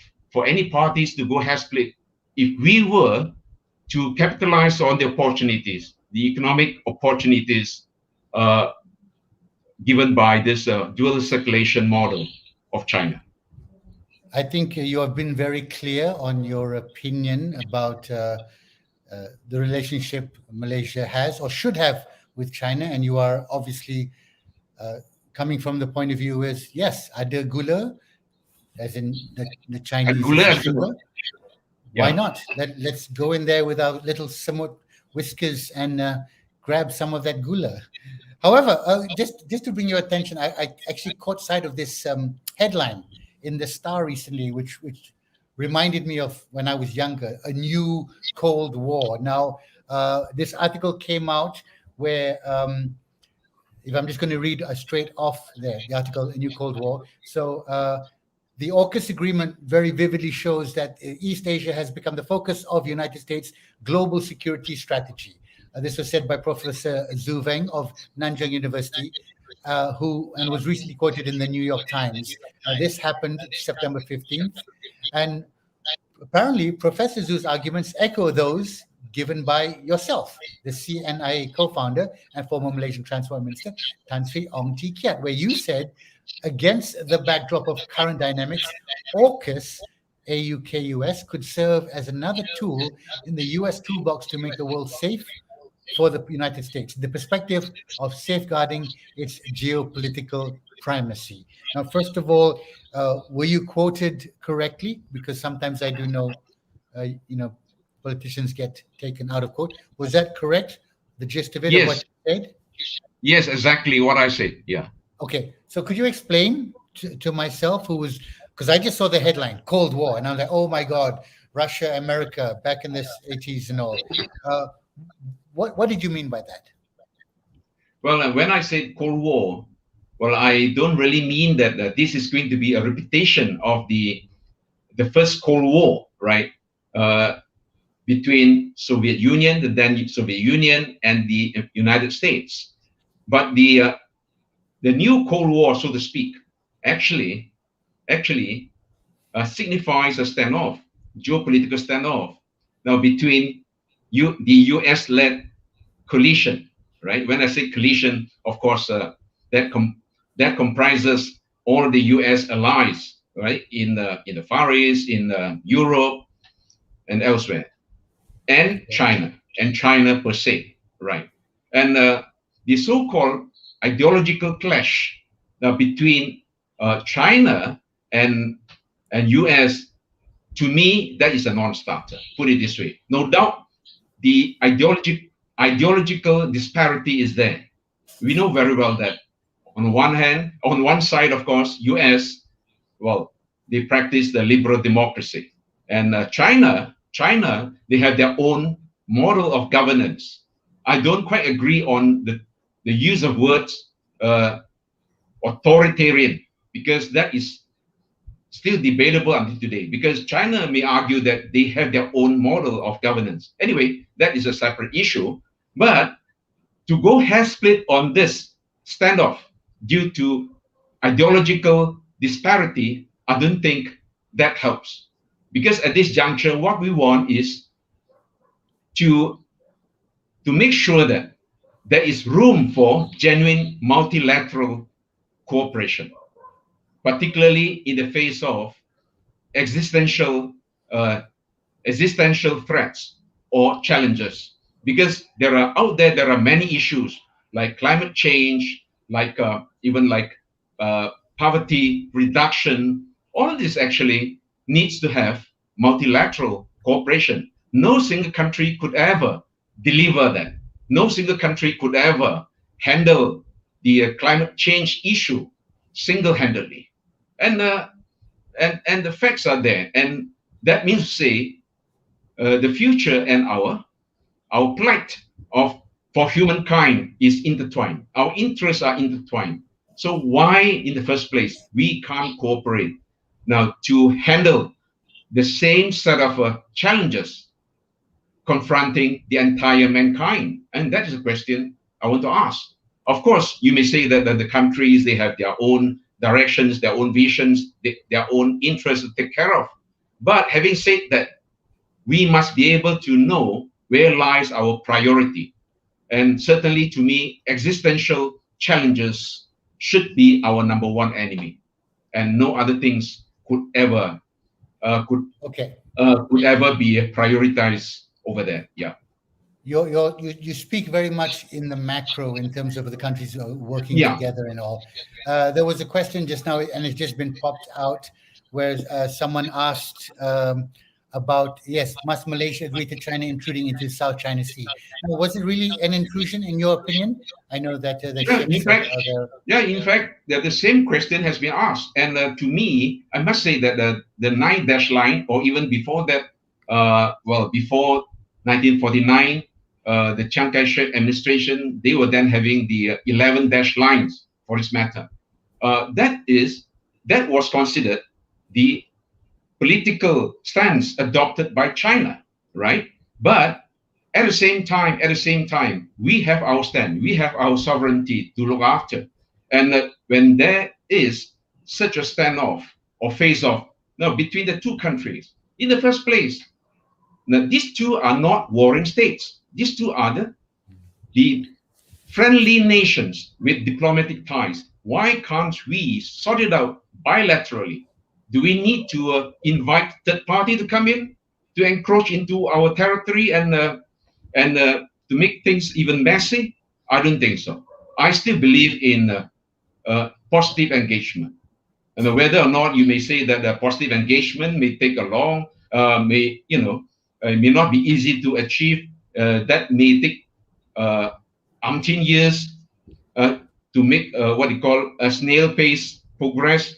any parties to go half split. If we were to capitalize on the opportunities, the economic opportunities given by this dual circulation model of China. I think you have been very clear on your opinion about the relationship Malaysia has or should have with China, and you are obviously coming from the point of view is, yes, ada gula, as in the Chinese sugar. Why not? Let's go in there with our little somewhat whiskers and grab some of that gula. However, just to bring your attention, I actually caught sight of this headline in the Star recently, which reminded me of when I was younger, a new Cold War. Now, this article came out where, if I'm just going to read straight off there, the article, A New Cold War. So the AUKUS agreement very vividly shows that East Asia has become the focus of the United States' global security strategy. This was said by Professor Zhu Weng of Nanjing University, who was recently quoted in the New York Times. This happened September 15th. And apparently, Professor Zhu's arguments echo those given by yourself, the CNI co-founder and former Malaysian Transport Minister, Tan Sri Ong T. Keat, where you said, against the backdrop of current dynamics, AUKUS, AUKUS, could serve as another tool in the US toolbox to make the world safe for the United States, the perspective of safeguarding its geopolitical primacy. Now, first of all, were you quoted correctly? Because sometimes I do know, politicians get taken out of quote. Was that correct? The gist of it, yes. Of what you said? Yes, exactly what I said. Yeah. Okay, so could you explain to myself, who was, because I just saw the headline, Cold War, and I'm like, oh my God, Russia, America, back in the 80s and all. What did you mean by that? Well, when I said Cold War, well, I don't really mean that this is going to be a repetition of the first Cold War, right? Between Soviet Union, the then Soviet Union, and the United States. But the new Cold War, so to speak, actually signifies a standoff, geopolitical standoff. Now between the US-led coalition, right? When I say coalition, of course, that comprises all the US allies, right? In the Far East, in Europe, and elsewhere, and China per se, right? And the so-called ideological clash now between China and US, to me, that is a non-starter. Put it this way: no doubt, the ideological disparity is there. We know very well that on one side, of course, US, well, they practice the liberal democracy, and China, they have their own model of governance. I don't quite agree on the use of words authoritarian, because that is still debatable until today, because China may argue that they have their own model of governance. Anyway, that is a separate issue. But to go hair split on this standoff due to ideological disparity, I don't think that helps. Because at this juncture, what we want is to make sure that there is room for genuine multilateral cooperation, particularly in the face of existential existential threats or challenges. Because there are many issues like climate change, like even like poverty reduction. All of this actually needs to have multilateral cooperation. No single country could ever deliver that. No single country could ever handle the climate change issue single-handedly. And the facts are there, and that means to say the future and our plight for humankind is intertwined. Our interests are intertwined. So why, in the first place, we can't cooperate now to handle the same set of challenges confronting the entire mankind? And that is a question I want to ask. Of course, you may say that the countries, they have their own directions, their own visions, their own interests to take care of. But having said that, we must be able to know where lies our priority. And certainly, to me, existential challenges should be our number one enemy, and no other things could ever be prioritized over there. Yeah. You speak very much in the macro in terms of the countries working together and all. There was a question just now, and it's just been popped out, where someone asked about, yes, must Malaysia agree to China intruding into South China Sea? Now, was it really an intrusion in your opinion? I know that the ships in fact, the same question has been asked. And to me, I must say that the 9-dash line, or even before that, before 1949, the Chiang Kai-shek administration, they were then having the 11-dash lines for this matter. That was considered the political stance adopted by China, right? But at the same time, we have our stand, we have our sovereignty to look after. And when there is such a standoff or face-off between the two countries, in the first place, now these two are not warring states. These two are the friendly nations with diplomatic ties. Why can't we sort it out bilaterally? Do we need to invite third party to come in to encroach into our territory and to make things even messy? I don't think so. I still believe in positive engagement. And whether or not you may say that the positive engagement may take may not be easy to achieve. That may take umpteen years to make what you call a snail pace progress.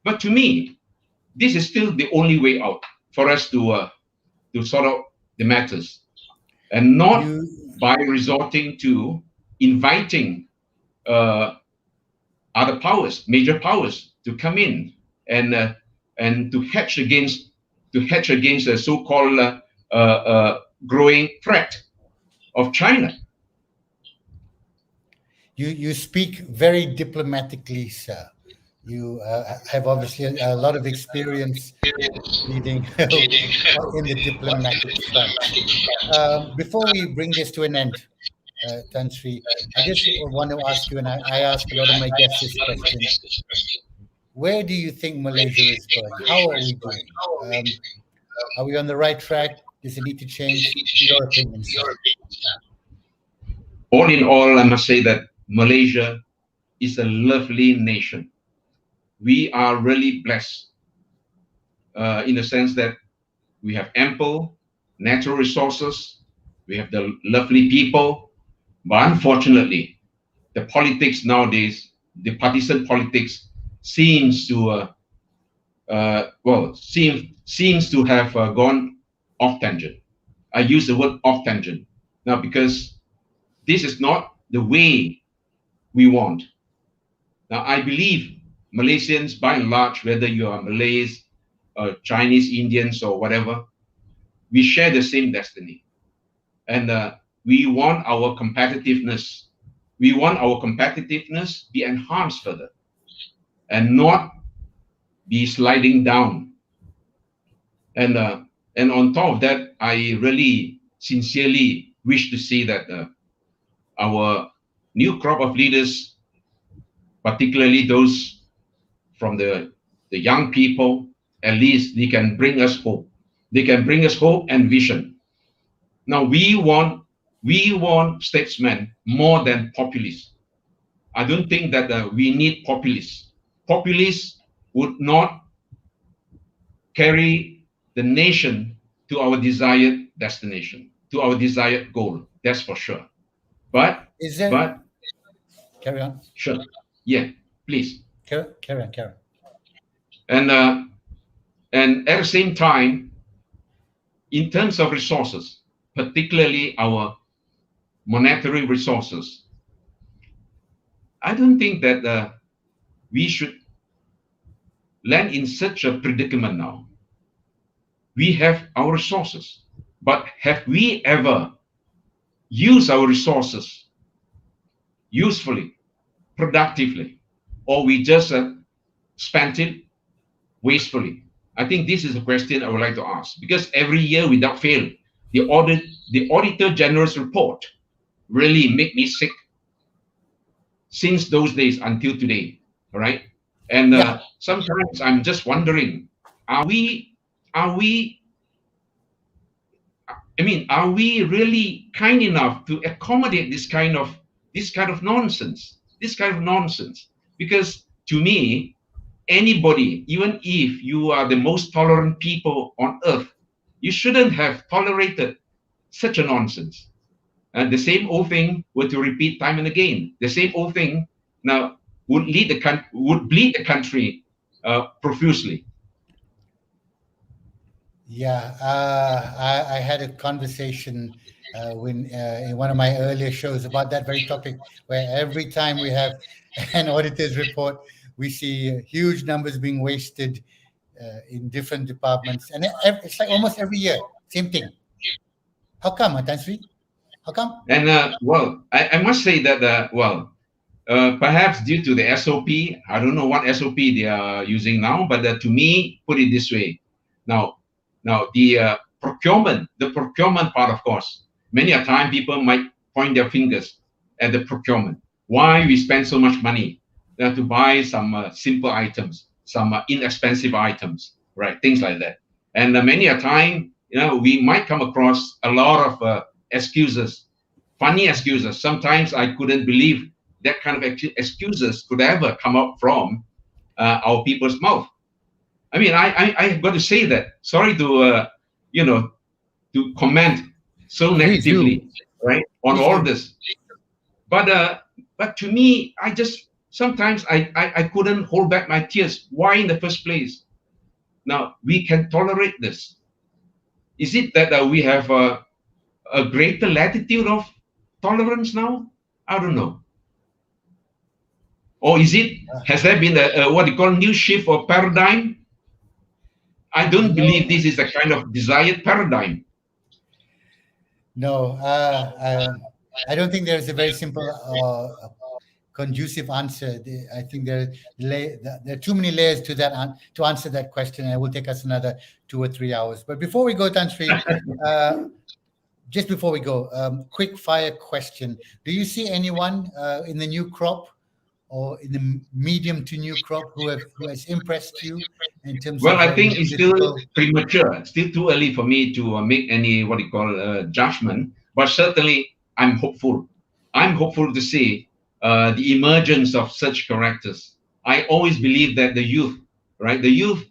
But to me, this is still the only way out for us to sort out the matters, and not by resorting to inviting other powers, major powers, to come in and to hedge against the so-called growing threat of China. You speak very diplomatically, sir. You have obviously a lot of experience leading in the diplomatic front. Before we bring this to an end, Tan Sri, I just want to ask you, and I ask a lot of my guests this question: where do you think Malaysia is going? How are we doing? Are we on the right track? Does it need to change? Your opinion, sir. All in all, I must say that Malaysia is a lovely nation. We are really blessed in the sense that we have ample natural resources, we have the lovely people, but unfortunately, the politics nowadays, the partisan politics, seems to seems to have gone off tangent. I use the word off tangent now because this is not the way we want. Now, I believe Malaysians, by and large, whether you are Malays, Chinese, Indians, or whatever, we share the same destiny. And we want our competitiveness. We want our competitiveness be enhanced further. and not be sliding down. And on top of that, I really sincerely wish to see that our new crop of leaders, particularly those from the young people, at least they can bring us hope. They can bring us hope and vision. Now we want statesmen more than populists. I don't think that we need populists. Populists would not carry the nation to our desired destination, to our desired goal. That's for sure. But carry on. Sure. Yeah, please. Carry on. And at the same time, in terms of resources, particularly our monetary resources, I don't think that we should land in such a predicament now. We have our resources, but have we ever used our resources usefully, productively, or we just spent it wastefully? I think this is a question I would like to ask, because every year without fail, the Auditor General's report really make me sick since those days until today. All right. And sometimes I'm just wondering, are we really kind enough to accommodate this kind of nonsense? Because to me, anybody, even if you are the most tolerant people on earth, you shouldn't have tolerated such a nonsense. And the same old thing were to repeat time and again. The same old thing now would bleed the country profusely. Yeah, I had a conversation in one of my earlier shows about that very topic, where every time we have an auditor's report, we see huge numbers being wasted in different departments, and it's like almost every year, same thing. How come, Tan Sri? How come? And I must say that perhaps due to the SOP, I don't know what SOP they are using now, but to me, put it this way. Now the procurement part, of course, many a time people might point their fingers at the procurement. Why we spend so much money to buy some simple items, some inexpensive items, right? Things like that. And many a time, we might come across a lot of excuses, funny excuses. Sometimes I couldn't believe that kind of excuses could ever come up from our people's mouth. I mean, I got to say that. Sorry to to comment so negatively, right, on all this. But to me, sometimes I couldn't hold back my tears. Why in the first place? Now we can tolerate this. Is it that we have a greater latitude of tolerance now? I don't know. Or has there been what you call new shift or paradigm? I don't believe this is a kind of desired paradigm. No, I don't think there's a very simple conducive answer. I think there are too many layers to that to answer that question, and it will take us another 2 or 3 hours. But before we go, Tan Sri, just before we go, quick fire question: do you see anyone in the new crop or in the medium to new crop who has impressed you in terms of? Well, I think it's still premature, still too early for me to make any judgment. But certainly, I'm hopeful. I'm hopeful to see the emergence of such characters. I always believe that the youth, right? The youth,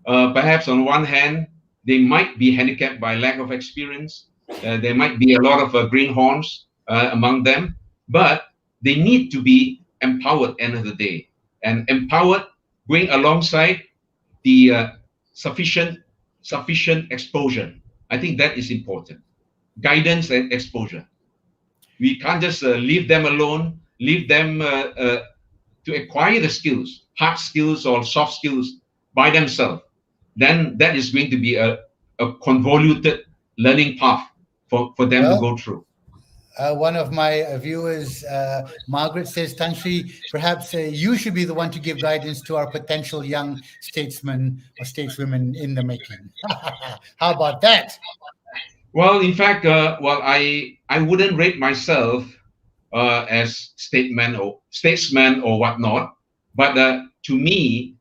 perhaps on one hand, they might be handicapped by lack of experience. There might be a lot of greenhorns among them, but they need to be empowered end of the day, and empowered going alongside the sufficient exposure. I think that is important. Guidance and exposure. We can't just leave them alone, leave them to acquire the skills, hard skills or soft skills by themselves. Then that is going to be a convoluted learning path for them to go through. One of my viewers, Margaret, says, Tan Sri, perhaps you should be the one to give guidance to our potential young statesmen or stateswomen in the making. How about that? Well, in fact, I wouldn't rate myself as statesman or whatnot, but to me,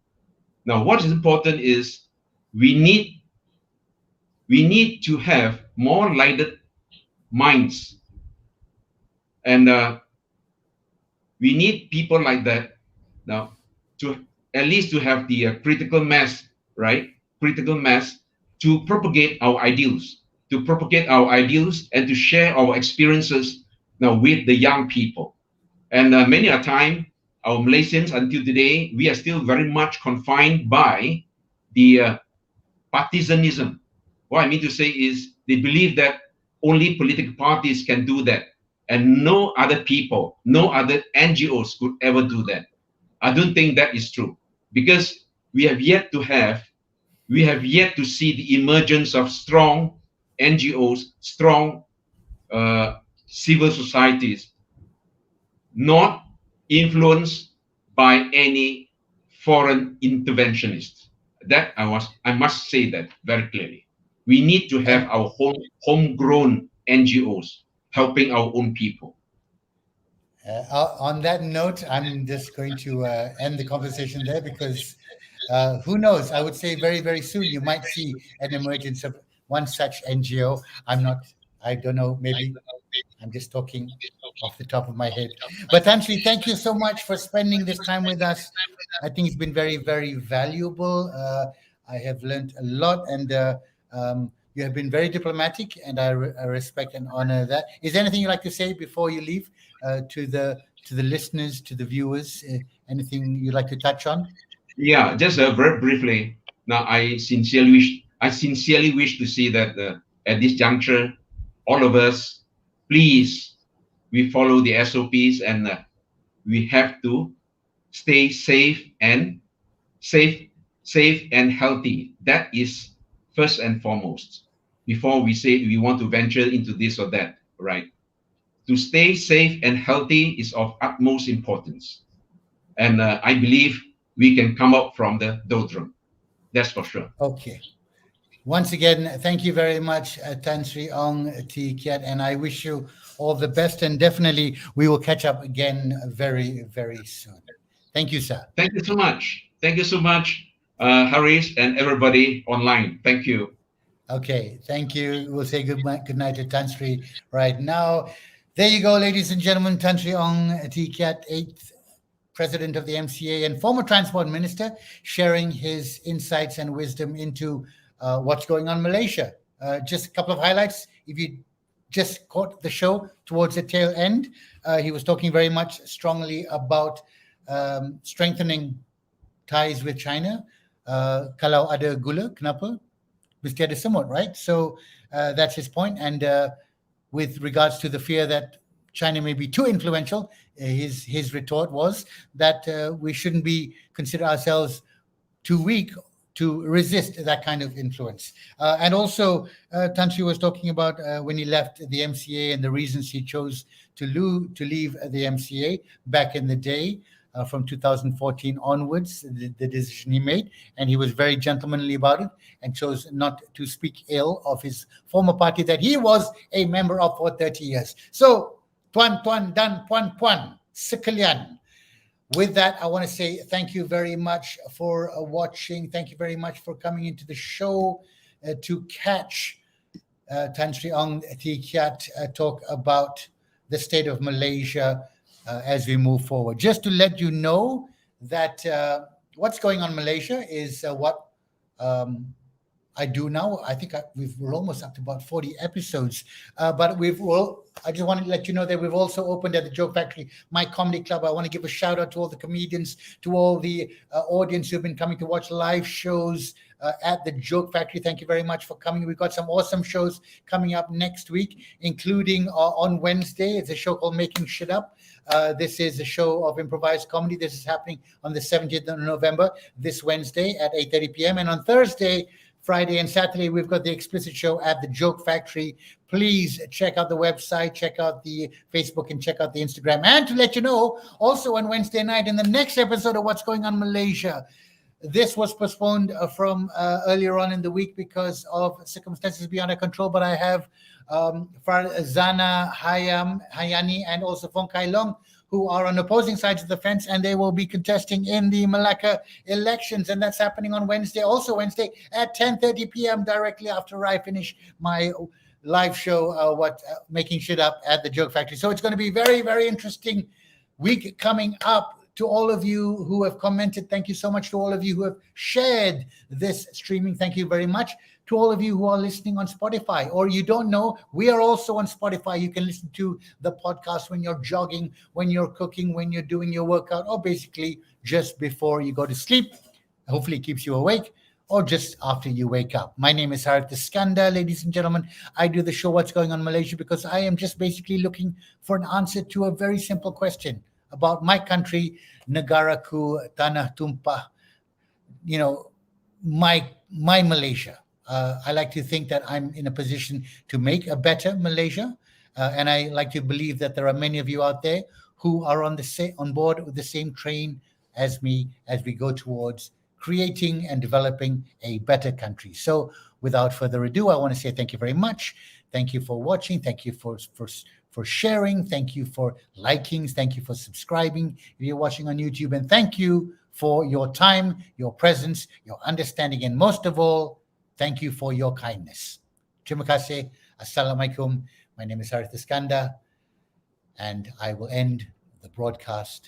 now what is important is we need to have more lighted minds, and we need people like that now to at least to have the critical mass, right? Critical mass to propagate our ideals, and to share our experiences now with the young people. And many a time, our Malaysians until today, we are still very much confined by the partisanism. What I mean to say is they believe that only political parties can do that, and no other people, no other NGOs could ever do that. I don't think that is true, because we have yet to see the emergence of strong NGOs, strong civil societies, not influenced by any foreign interventionists. That I must say that very clearly. We need to have our homegrown NGOs helping our own people. On that note, I'm just going to end the conversation there, because who knows? I would say very, very soon you might see an emergence of one such NGO. I don't know, maybe I'm just talking off the top of my head. But Tan Sri, thank you so much for spending this time with us. I think it's been very, very valuable. I have learned a lot, and you have been very diplomatic, and I respect and honor that. Is there anything you'd like to say before you leave to the listeners, to the viewers? Anything you'd like to touch on? Yeah, just very briefly. Now, I sincerely wish to see that at this juncture, all of us, please, we follow the SOPs, and we have to stay safe and healthy. That is first and foremost, before we say we want to venture into this or that, right? To stay safe and healthy is of utmost importance. And I believe we can come up from the doldrum. That's for sure. Okay. Once again, thank you very much, Tan Sri Ong T. Keat, and I wish you all the best, and definitely we will catch up again very, very soon. Thank you, sir. Thank you so much. Thank you so much, Haris, and everybody online. Thank you. Okay, thank you. We'll say good night to Tan Sri right now. There you go, ladies and gentlemen. Tan Sri Ong T. Keat, 8th President of the MCA and former Transport Minister, sharing his insights and wisdom into what's going on in Malaysia. Just a couple of highlights. If you just caught the show towards the tail end, he was talking very much strongly about strengthening ties with China. Kalau ada gula, kenapa? Mesti ada semut, right? So that's his point. And with regards to the fear that China may be too influential, his retort was that we shouldn't consider ourselves too weak to resist that kind of influence. And also, Tan Sri was talking about when he left the MCA and the reasons he chose to leave the MCA back in the day, from 2014 onwards, the decision he made. And he was very gentlemanly about it and chose not to speak ill of his former party that he was a member of for 30 years. So, tuan-tuan dan puan-puan sekalian, with that, I want to say thank you very much for watching. Thank you very much for coming into the show to catch Tan Sri Ong T. Keat talk about the state of Malaysia as we move forward. Just to let you know that what's going on in Malaysia is what I do now. I think we're almost up to about 40 episodes, but I just wanted to let you know that we've also opened at the Joke Factory, my comedy club. I want to give a shout out to all the comedians, to all the audience who've been coming to watch live shows at the Joke Factory. Thank you very much for coming. We've got some awesome shows coming up next week, including on Wednesday. It's a show called Making Shit Up. This is a show of improvised comedy. This is happening on the 17th of November, this Wednesday at 8:30 p.m. And on Thursday, Friday and Saturday, we've got the Explicit Show at the Joke Factory. Please check out the website, check out the Facebook, and check out the Instagram. And to let you know, also on Wednesday night, in the next episode of What's Going on Malaysia, this was postponed from earlier on in the week because of circumstances beyond our control, but I have Farzana Hayani and also Fong Kai Long, who are on opposing sides of the fence, and they will be contesting in the Melaka elections, and that's happening on Wednesday, also Wednesday at 10:30 p.m. directly after I finish my live show, Making Shit Up at the Joke Factory. So it's going to be very, very interesting week coming up. To all of you who have commented, thank you so much. To all of you who have shared this streaming, thank you very much. To all of you who are listening on Spotify, or you don't know, we are also on Spotify. You can listen to the podcast when you're jogging, when you're cooking, when you're doing your workout, or basically just before you go to sleep. Hopefully it keeps you awake, or just after you wake up. My name is Auditor General, ladies and gentlemen. I do the show What's Going on Malaysia because I am just basically looking for an answer to a very simple question about my country, negaraku, tanah tumpah, my Malaysia. I like to think that I'm in a position to make a better Malaysia, and I like to believe that there are many of you out there who are on board with the same train as me as we go towards creating and developing a better country. So, without further ado, I want to say thank you very much. Thank you for watching. Thank you for sharing. Thank you for liking. Thank you for subscribing if you're watching on YouTube. And thank you for your time, your presence, your understanding, and most of all, thank you for your kindness. Terima kasih. Assalamualaikum. My name is Auditor General, and I will end the broadcast